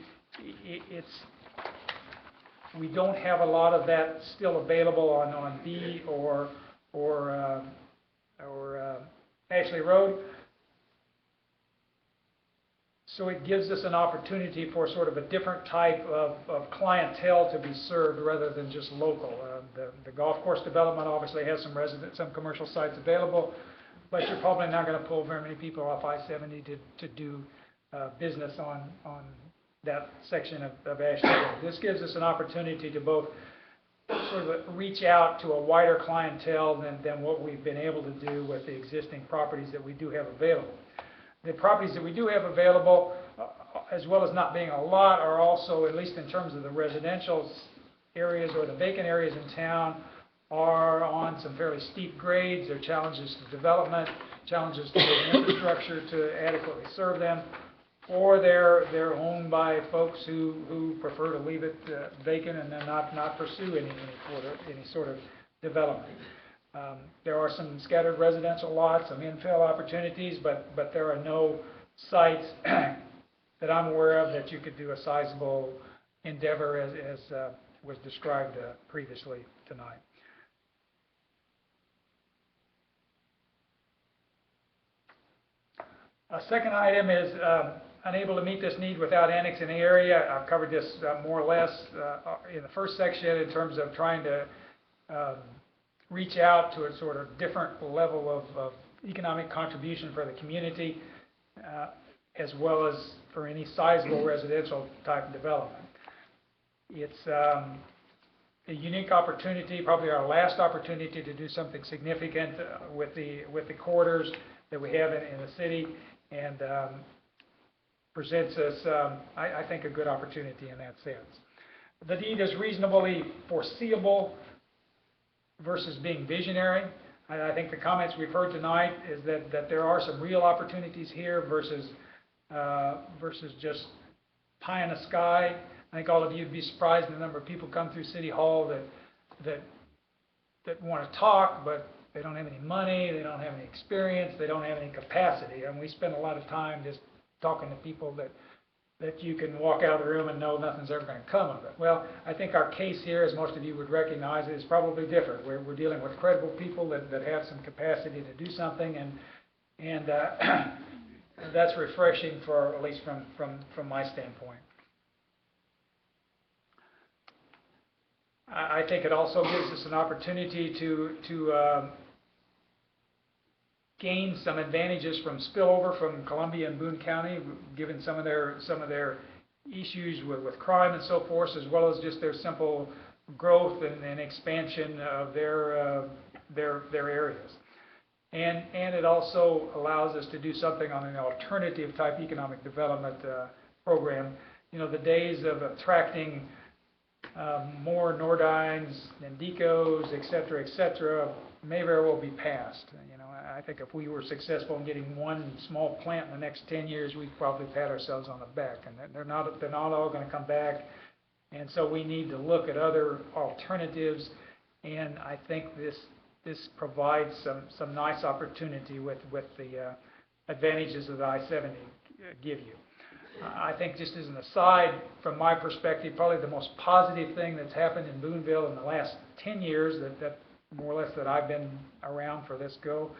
F: We don't have a lot of that still available on B or Ashley Road. So it gives us an opportunity for sort of a different type of clientele to be served rather than just local. The golf course development obviously has some commercial sites available. but you're probably not going to pull very many people off I-70 to do business on that section of Ashland Road. This gives us an opportunity to both sort of reach out to a wider clientele than what we've been able to do with the existing properties that we do have available. The properties that we do have available, as well as not being a lot, are also, at least in terms of the residential areas or the vacant areas in town, are on some fairly steep grades. There are challenges to development, challenges to the infrastructure to adequately serve them, or they're owned by folks who prefer to leave it vacant and then not pursue any sort of development. There are some scattered residential lots, some infill opportunities, but there are no sites that I'm aware of that you could do a sizable endeavor as was described previously tonight. A second item is unable to meet this need without annexing the area. I've covered this more or less in the first section in terms of trying to reach out to a sort of different level of economic contribution for the community, as well as for any sizable residential type development. It's a unique opportunity, probably our last opportunity to do something significant with the corridors that we have in the city, and presents us, I think, a good opportunity in that sense. The need is reasonably foreseeable versus being visionary. I think the comments we've heard tonight is that there are some real opportunities here versus just pie in the sky. I think all of you would be surprised at the number of people come through City Hall that want to talk, but they don't have any money, they don't have any experience, they don't have any capacity. And we spend a lot of time just talking to people that you can walk out of the room and know nothing's ever going to come of it. Well, I think our case here, as most of you would recognize, is probably different. We're dealing with credible people that have some capacity to do something, and that's refreshing, for at least from my standpoint. I think it also gives us an opportunity to gain some advantages from spillover from Columbia and Boone County, given some of their issues with crime and so forth, as well as just their simple growth and expansion of their areas. And it also allows us to do something on an alternative type economic development program. You know, the days of attracting more Nordines and Decos, et cetera, may very well be past. You know, I think if we were successful in getting one small plant in the next 10 years, we'd probably pat ourselves on the back. And they're not all going to come back. And so we need to look at other alternatives. And I think this provides some nice opportunity with the advantages that I-70 give you. I think, just as an aside, from my perspective, probably the most positive thing that's happened in Boonville in the last 10 years, that more or less that I've been around for this go,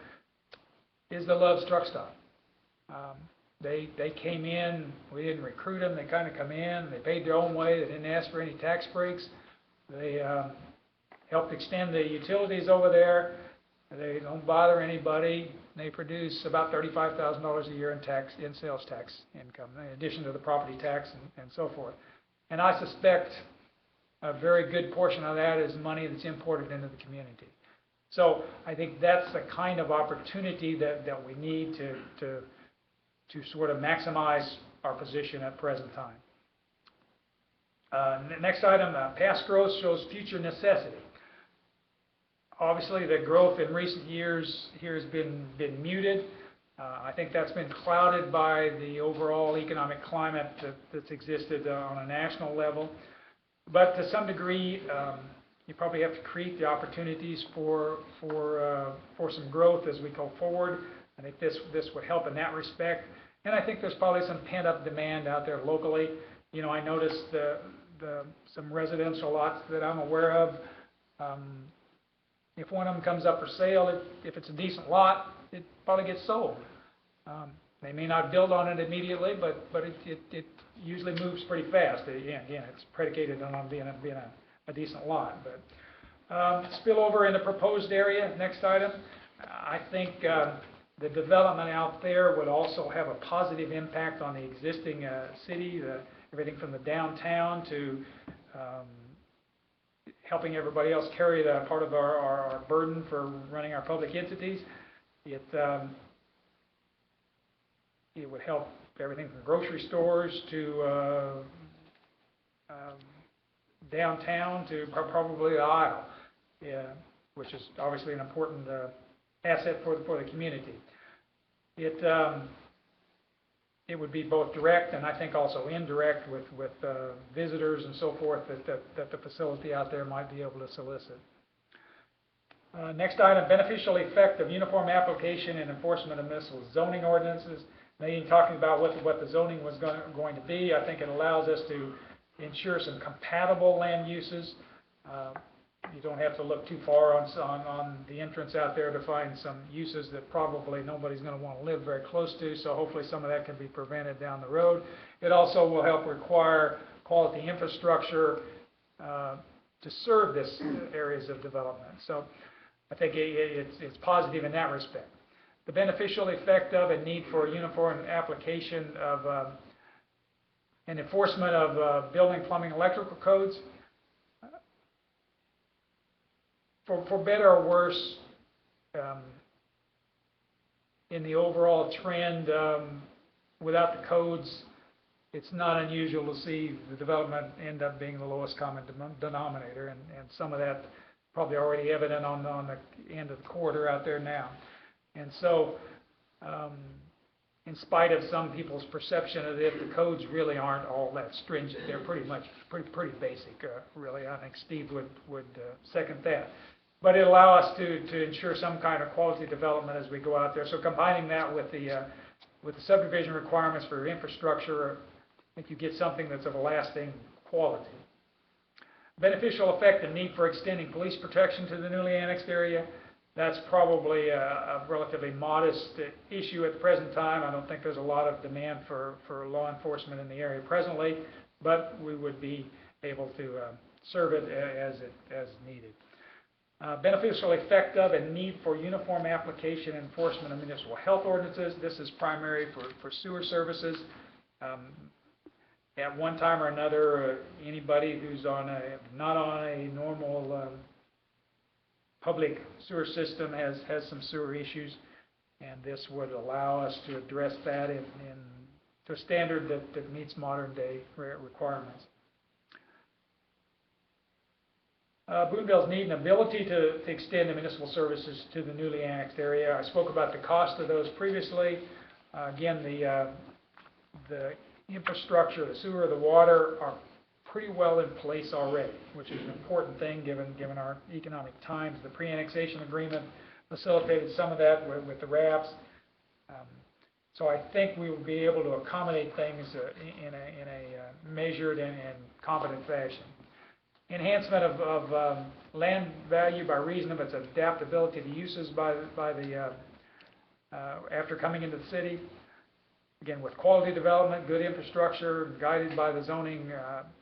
F: is the Love's Truck Stop. They came in, we didn't recruit them, they kind of come in, they paid their own way, they didn't ask for any tax breaks, they helped extend the utilities over there, they don't bother anybody. They produce about $35,000 a year in sales tax income, in addition to the property tax and so forth. And I suspect a very good portion of that is money that's imported into the community. So I think that's the kind of opportunity that we need to sort of maximize our position at present time. Next item, past growth shows future necessity. Obviously, the growth in recent years here has been muted. I think that's been clouded by the overall economic climate that's existed on a national level. But to some degree, you probably have to create the opportunities for some growth as we go forward. I think this would help in that respect. And I think there's probably some pent-up demand out there locally. You know, I noticed some residential lots that I'm aware of. If one of them comes up for sale, if it's a decent lot, it probably gets sold. They may not build on it immediately, but it usually moves pretty fast. Again, it's predicated on being a decent lot. But spillover in the proposed area, next item. I think The development out there would also have a positive impact on the existing city, everything from the downtown to helping everybody else carry that part of our burden for running our public entities. It would help everything from grocery stores to downtown to probably the aisle, which is obviously an important asset for the community. It would be both direct and I think also indirect with visitors and so forth that the facility out there might be able to solicit. Next item, beneficial effect of uniform application and enforcement of municipal zoning ordinances. Maybe talking about what the zoning was going to be, I think it allows us to ensure some compatible land uses. You don't have to look too far on the entrance out there to find some uses that probably nobody's going to want to live very close to, so hopefully some of that can be prevented down the road. It also will help require quality infrastructure to serve this areas of development. So I think it's positive in that respect. The beneficial effect of and need for uniform application of and enforcement of building, plumbing, electrical codes. For better or worse, in the overall trend, without the codes, it's not unusual to see the development end up being the lowest common denominator, and some of that probably already evident on the end of the quarter out there now. And so, in spite of some people's perception of it, the codes really aren't all that stringent. They're pretty basic, really. I think Steve would second that. But it allows us to ensure some kind of quality development as we go out there. So combining that with the subdivision requirements for infrastructure, I think you get something that's of a lasting quality. Beneficial effect and need for extending police protection to the newly annexed area. That's probably a relatively modest issue at the present time. I don't think there's a lot of demand for law enforcement in the area presently, but we would be able to serve it as needed. Beneficial effect of and need for uniform application and enforcement of municipal health ordinances. This is primary for sewer services. At one time or another, anybody who's not on a normal public sewer system has some sewer issues, and this would allow us to address that to a standard that meets modern day requirements. Boonville's need and ability to extend the municipal services to the newly annexed area. I spoke about the cost of those previously. Again, the infrastructure, the sewer, the water are pretty well in place already, which is an important thing given our economic times. The pre-annexation agreement facilitated some of that with the RAPs. So I think we will be able to accommodate things in a measured and competent fashion. Enhancement of land value by reason of its adaptability to uses after coming into the city. Again, with quality development, good infrastructure, guided by the zoning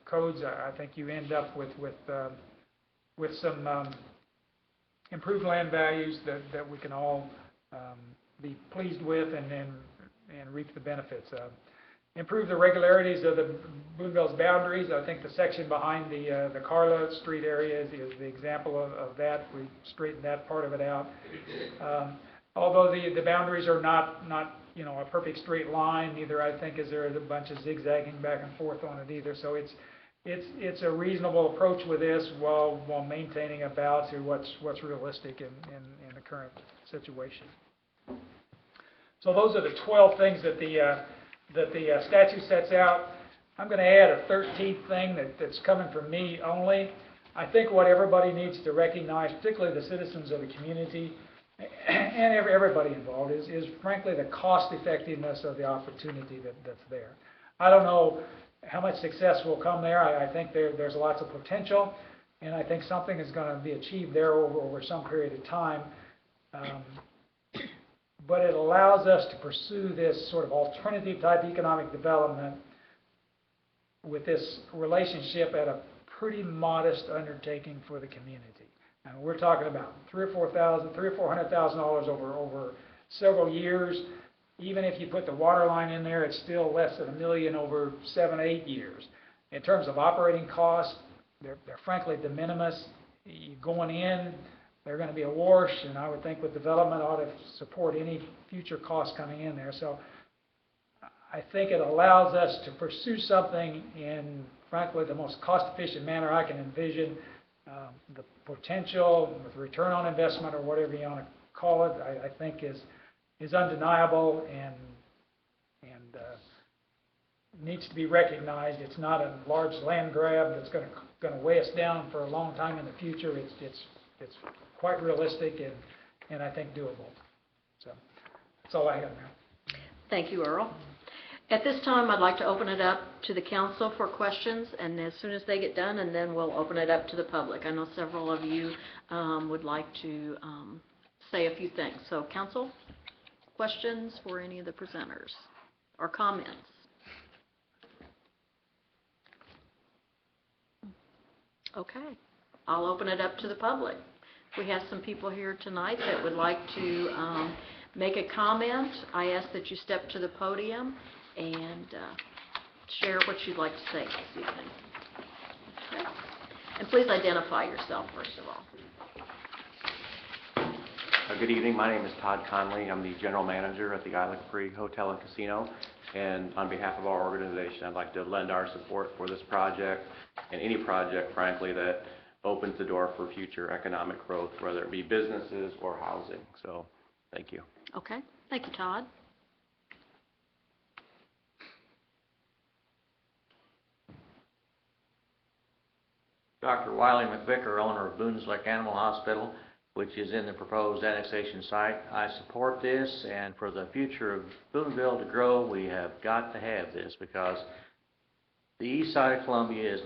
F: codes, I think you end up with some improved land values that we can all be pleased with and reap the benefits of. Improve the regularities of the Boonville's boundaries. I think the section behind the Carla Street area is the example of that. We straightened that part of it out. Although the boundaries are not a perfect straight line, neither I think is there a bunch of zigzagging back and forth on it either. So it's a reasonable approach with this while maintaining a balance to what's realistic in the current situation. So those are the 12 things that the statute sets out. I'm going to add a 13th thing that's coming from me only. I think what everybody needs to recognize, particularly the citizens of the community and everybody involved, is frankly the cost effectiveness of the opportunity that's there. I don't know how much success will come there. I think there's lots of potential, and I think something is going to be achieved there over some period of time. But it allows us to pursue this sort of alternative type economic development with this relationship at a pretty modest undertaking for the community. And we're talking about $300,000 or $400,000 over several years. Even if you put the water line in there, it's still less than $1 million over 7, 8 years. In terms of operating costs, they're frankly de minimis. You going in, they're going to be a wash, and I would think with development ought to support any future costs coming in there. So I think it allows us to pursue something in, frankly, the most cost-efficient manner I can envision. The potential with return on investment, or whatever you want to call it, I think is undeniable and needs to be recognized. It's not a large land grab that's going to weigh us down for a long time in the future. It's quite realistic and I think doable. So that's all I have now.
A: Thank you, Earl. At this time, I'd like to open it up to the council for questions, and as soon as they get done, and then we'll open it up to the public. I know several of you would like to say a few things. So, council, questions for any of the presenters or comments? Okay, I'll open it up to the public. We have some people here tonight that would like to make a comment. I ask that you step to the podium and share what you'd like to say this evening. Okay. And please identify yourself, first of all.
G: Good evening. My name is Todd Conley. I'm the general manager at the Island Capri Hotel and Casino. And on behalf of our organization, I'd like to lend our support for this project and any project, frankly, that opens the door for future economic growth, whether it be businesses or housing. So, thank you.
A: Okay. Thank you, Todd.
H: Dr. Wiley McVicker, owner of Boone's Lake Animal Hospital, which is in the proposed annexation site. I support this, and for the future of Boonville to grow, we have got to have this, because the east side of Columbia is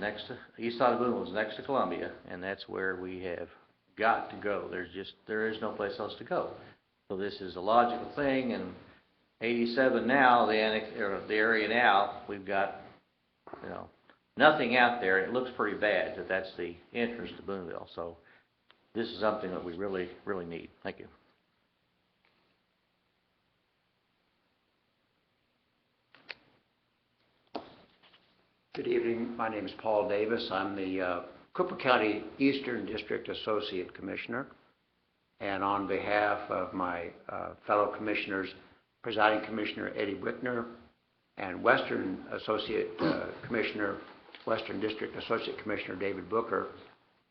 H: east side of Boonville is next to Columbia, and that's where we have got to go. There is no place else to go. So this is a logical thing, and 87 now, the area now, we've got, nothing out there. It looks pretty bad that that's the entrance to Boonville. So this is something that we really, really need. Thank you.
I: Good evening. My name is Paul Davis. I'm the Cooper County Eastern District Associate Commissioner. And on behalf of my fellow commissioners, Presiding Commissioner Eddie Wickner and Western Associate Commissioner, Western District Associate Commissioner David Booker,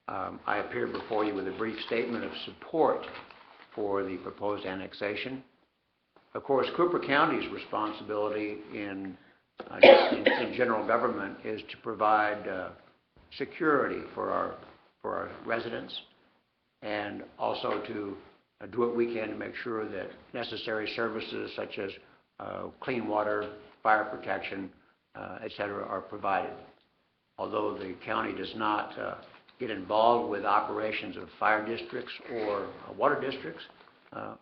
I: I appear before you with a brief statement of support for the proposed annexation. Of course, Cooper County's responsibility in general government is to provide security for our residents, and also to do what we can to make sure that necessary services such as clean water, fire protection, etc., are provided. Although the county does not get involved with operations of fire districts or water districts,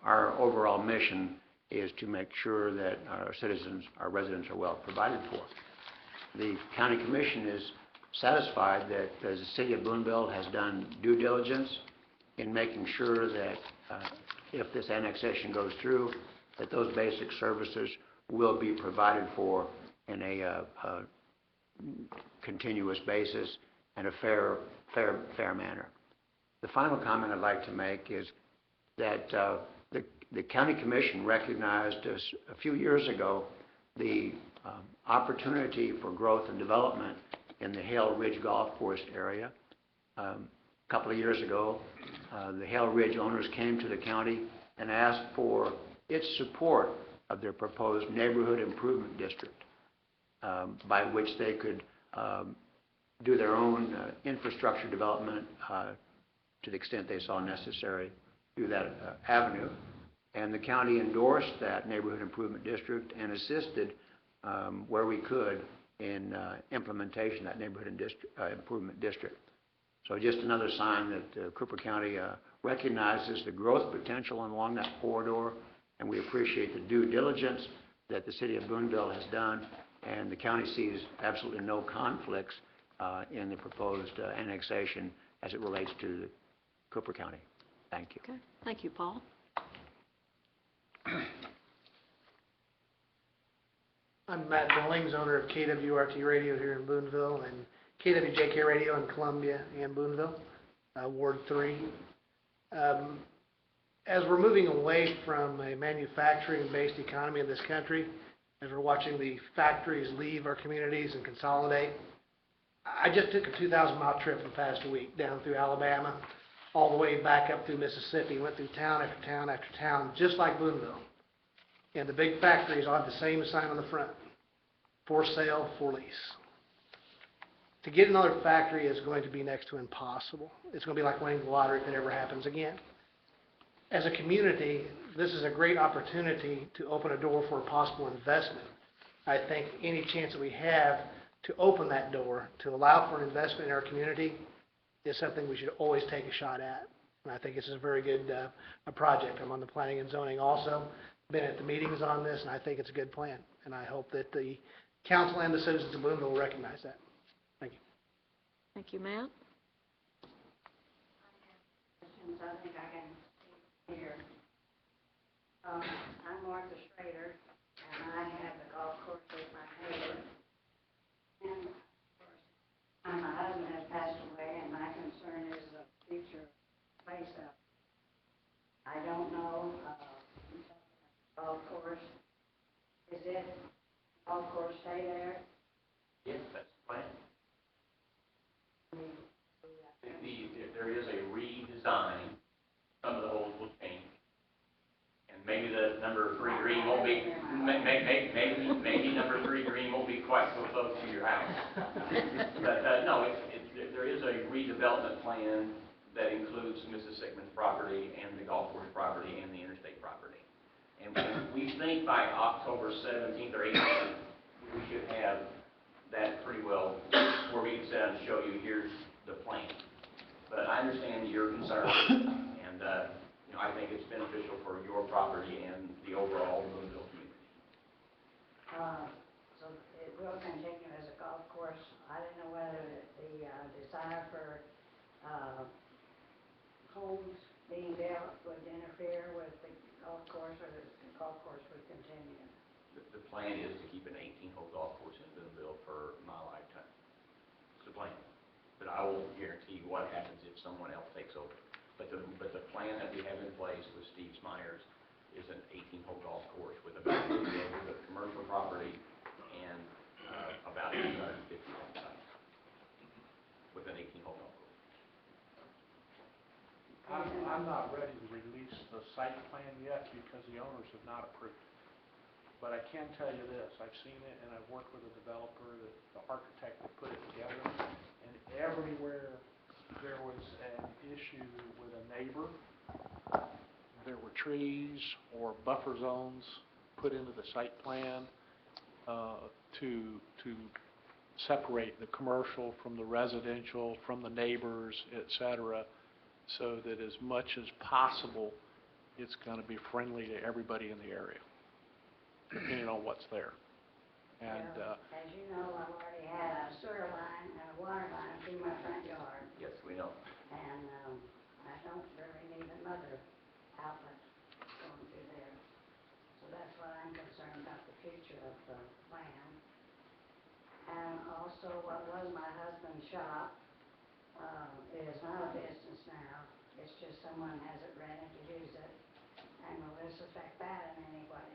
I: our overall mission is to make sure that our citizens, our residents, are well provided for. The County Commission is satisfied that the City of Boonville has done due diligence in making sure that if this annexation goes through, that those basic services will be provided for in a continuous basis and a fair manner. The final comment I'd like to make is that the County Commission recognized a few years ago the opportunity for growth and development in the Hale Ridge Golf Course area. A couple of years ago, the Hale Ridge owners came to the county and asked for its support of their proposed neighborhood improvement district, by which they could do their own infrastructure development to the extent they saw necessary through that avenue. And the county endorsed that neighborhood improvement district and assisted where we could in implementation of that neighborhood improvement district. So just another sign that Cooper County recognizes the growth potential along that corridor, and we appreciate the due diligence that the City of Boonville has done, and the county sees absolutely no conflicts in the proposed annexation as it relates to Cooper County. Thank you.
A: Okay. Thank you, Paul.
J: I'm Matt Billings, owner of KWRT Radio here in Boonville and KWJK Radio in Columbia and Boonville, Ward 3. As we're moving away from a manufacturing-based economy in this country, as we're watching the factories leave our communities and consolidate, I just took a 2,000-mile trip in the past week down through Alabama, all the way back up through Mississippi, went through town after town after town, just like Boonville. And the big factories all have the same sign on the front: for sale, for lease. To get another factory is going to be next to impossible. It's going to be like winning the lottery if it ever happens again. As a community, this is a great opportunity to open a door for a possible investment. I think any chance that we have to open that door, to allow for investment in our community, is something we should always take a shot at. And I think this is a very good a project. I'm on the planning and zoning also, been at the meetings on this, and I think it's a good plan. And I hope that the council and the citizens of Boonville will recognize that. Thank you.
A: Thank you, Matt.
K: I think I can hear. I'm Martha Schrader, and I have the golf course with my neighbor. And of course, my husband has passed away, and my concern is the future place up. I don't know, golf course, is it golf course stay there?
D: Yes, that's the plan. There is a redesign. Some of the holes will change, and maybe the number 3 green won't be. Maybe number 3 green won't be quite so close to your house. But no, there is a redevelopment plan that includes Mrs. Sickman's property and the golf course property and the interstate property. And we think by October 17th or 18th, we should have that pretty well where we can sit down and show you, here's the plan. But I understand your concern, and I think it's beneficial for your property and the overall Boonville community.
K: So it will continue as a golf course. I didn't know whether the desire for homes being built would interfere with the golf course, or the golf course would continue.
D: The plan is to keep an 18-hole golf course in Boonville for my lifetime. It's the plan. But I won't guarantee what happens if someone else takes over. But the plan that we have in place with Steve Smyers is an 18-hole golf course with about 50 acres of commercial property and about 250 home sites with an 18-hole golf course.
C: I'm not ready to release the site plan yet because the owners have not approved it. But I can tell you this, I've seen it and I've worked with a developer, the architect that put it together, and everywhere there was an issue with a neighbor, there were trees or buffer zones put into the site plan to separate the commercial from the residential, from the neighbors, et cetera, so that as much as possible, it's going to be friendly to everybody in the area, depending on what's there. And
K: well, as you know, I've already had a sewer line and a water line through my front yard,
D: Yes, we know.
K: and I don't really need another outlet going through there. So that's why I'm concerned about the future of the plan. And also, what was my husband's shop is not a business now. It's just someone has it rented to use it. And will this affect that in any way?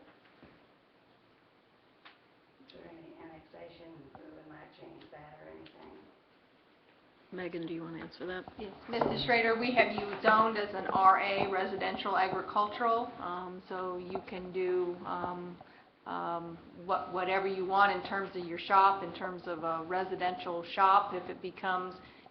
K: Is there any annexation that might change that or anything?
A: Megan, do you want to answer that?
B: Yes, Mrs. Schrader, we have you zoned as an RA, residential agricultural, so you can do whatever you want in terms of your shop, in terms of a residential shop.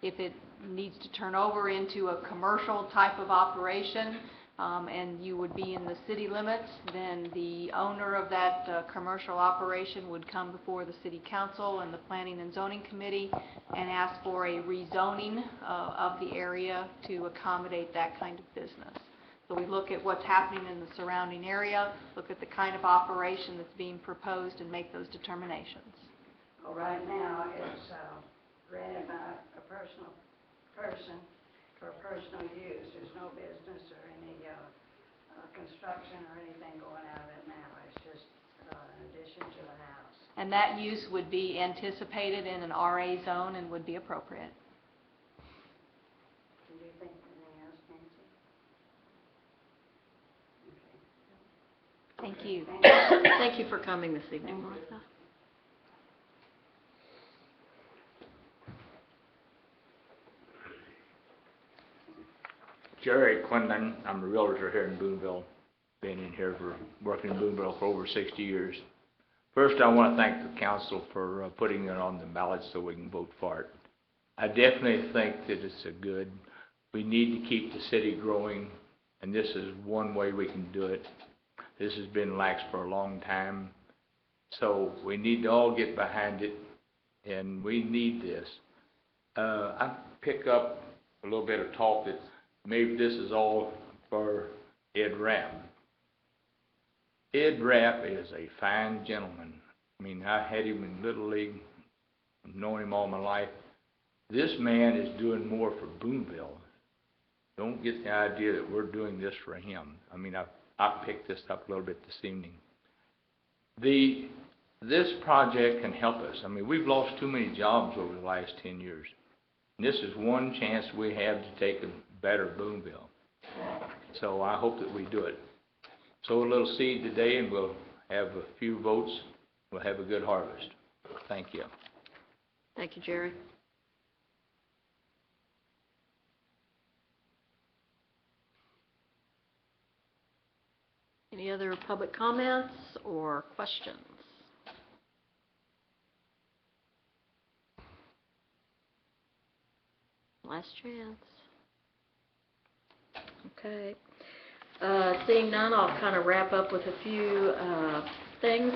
B: If it needs to turn over into a commercial type of operation, and you would be in the city limits, then the owner of that commercial operation would come before the city council and the planning and zoning committee and ask for a rezoning of the area to accommodate that kind of business. So we look at what's happening in the surrounding area, look at the kind of operation that's being proposed, and make those determinations.
K: Well, right now, it's rented by a personal person for personal use. There's no business or any construction or anything going out of it now. It's just an addition to the house.
B: And that use would be anticipated in an RA zone and would be appropriate.
K: Do you think anything else, Nancy? Okay.
B: Thank you.
A: Thank you for coming this evening, Martha.
L: Jerry Quinlan, I'm a realtor here in Boonville, been in here working in Boonville for over 60 years. First, I want to thank the council for putting it on the ballot so we can vote for it. I definitely think that it's we need to keep the city growing, and this is one way we can do it. This has been lax for a long time, so we need to all get behind it, and we need this. I pick up a little bit of talk that maybe this is all for Ed Rapp. Ed Rapp is a fine gentleman. I mean, I had him in Little League, I've known him all my life. This man is doing more for Boonville. Don't get the idea that we're doing this for him. I mean, I picked this up a little bit this evening. This project can help us. I mean, we've lost too many jobs over the last 10 years. And this is one chance we have to take a better Boonville. So I hope that we do it. Sow a little seed today and we'll have a few votes. We'll have a good harvest. Thank you.
A: Thank you, Jerry. Any other public comments or questions? Last chance. Okay. Seeing none, I'll kind of wrap up with a few things.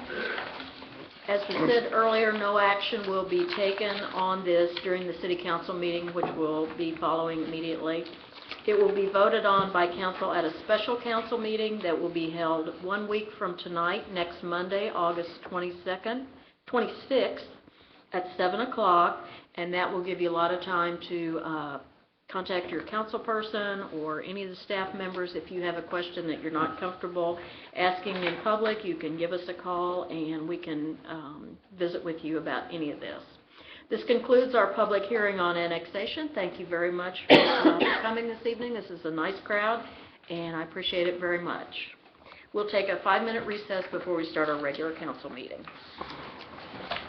A: As we said earlier, no action will be taken on this during the city council meeting, which will be following immediately. It will be voted on by council at a special council meeting that will be held 1 week from tonight, next Monday, August 26th at 7 o'clock, and that will give you a lot of time to contact your council person or any of the staff members. If you have a question that you're not comfortable asking in public, you can give us a call and we can visit with you about any of this. This concludes our public hearing on annexation. Thank you very much for coming this evening. This is a nice crowd and I appreciate it very much. We'll take a 5-minute recess before we start our regular council meeting.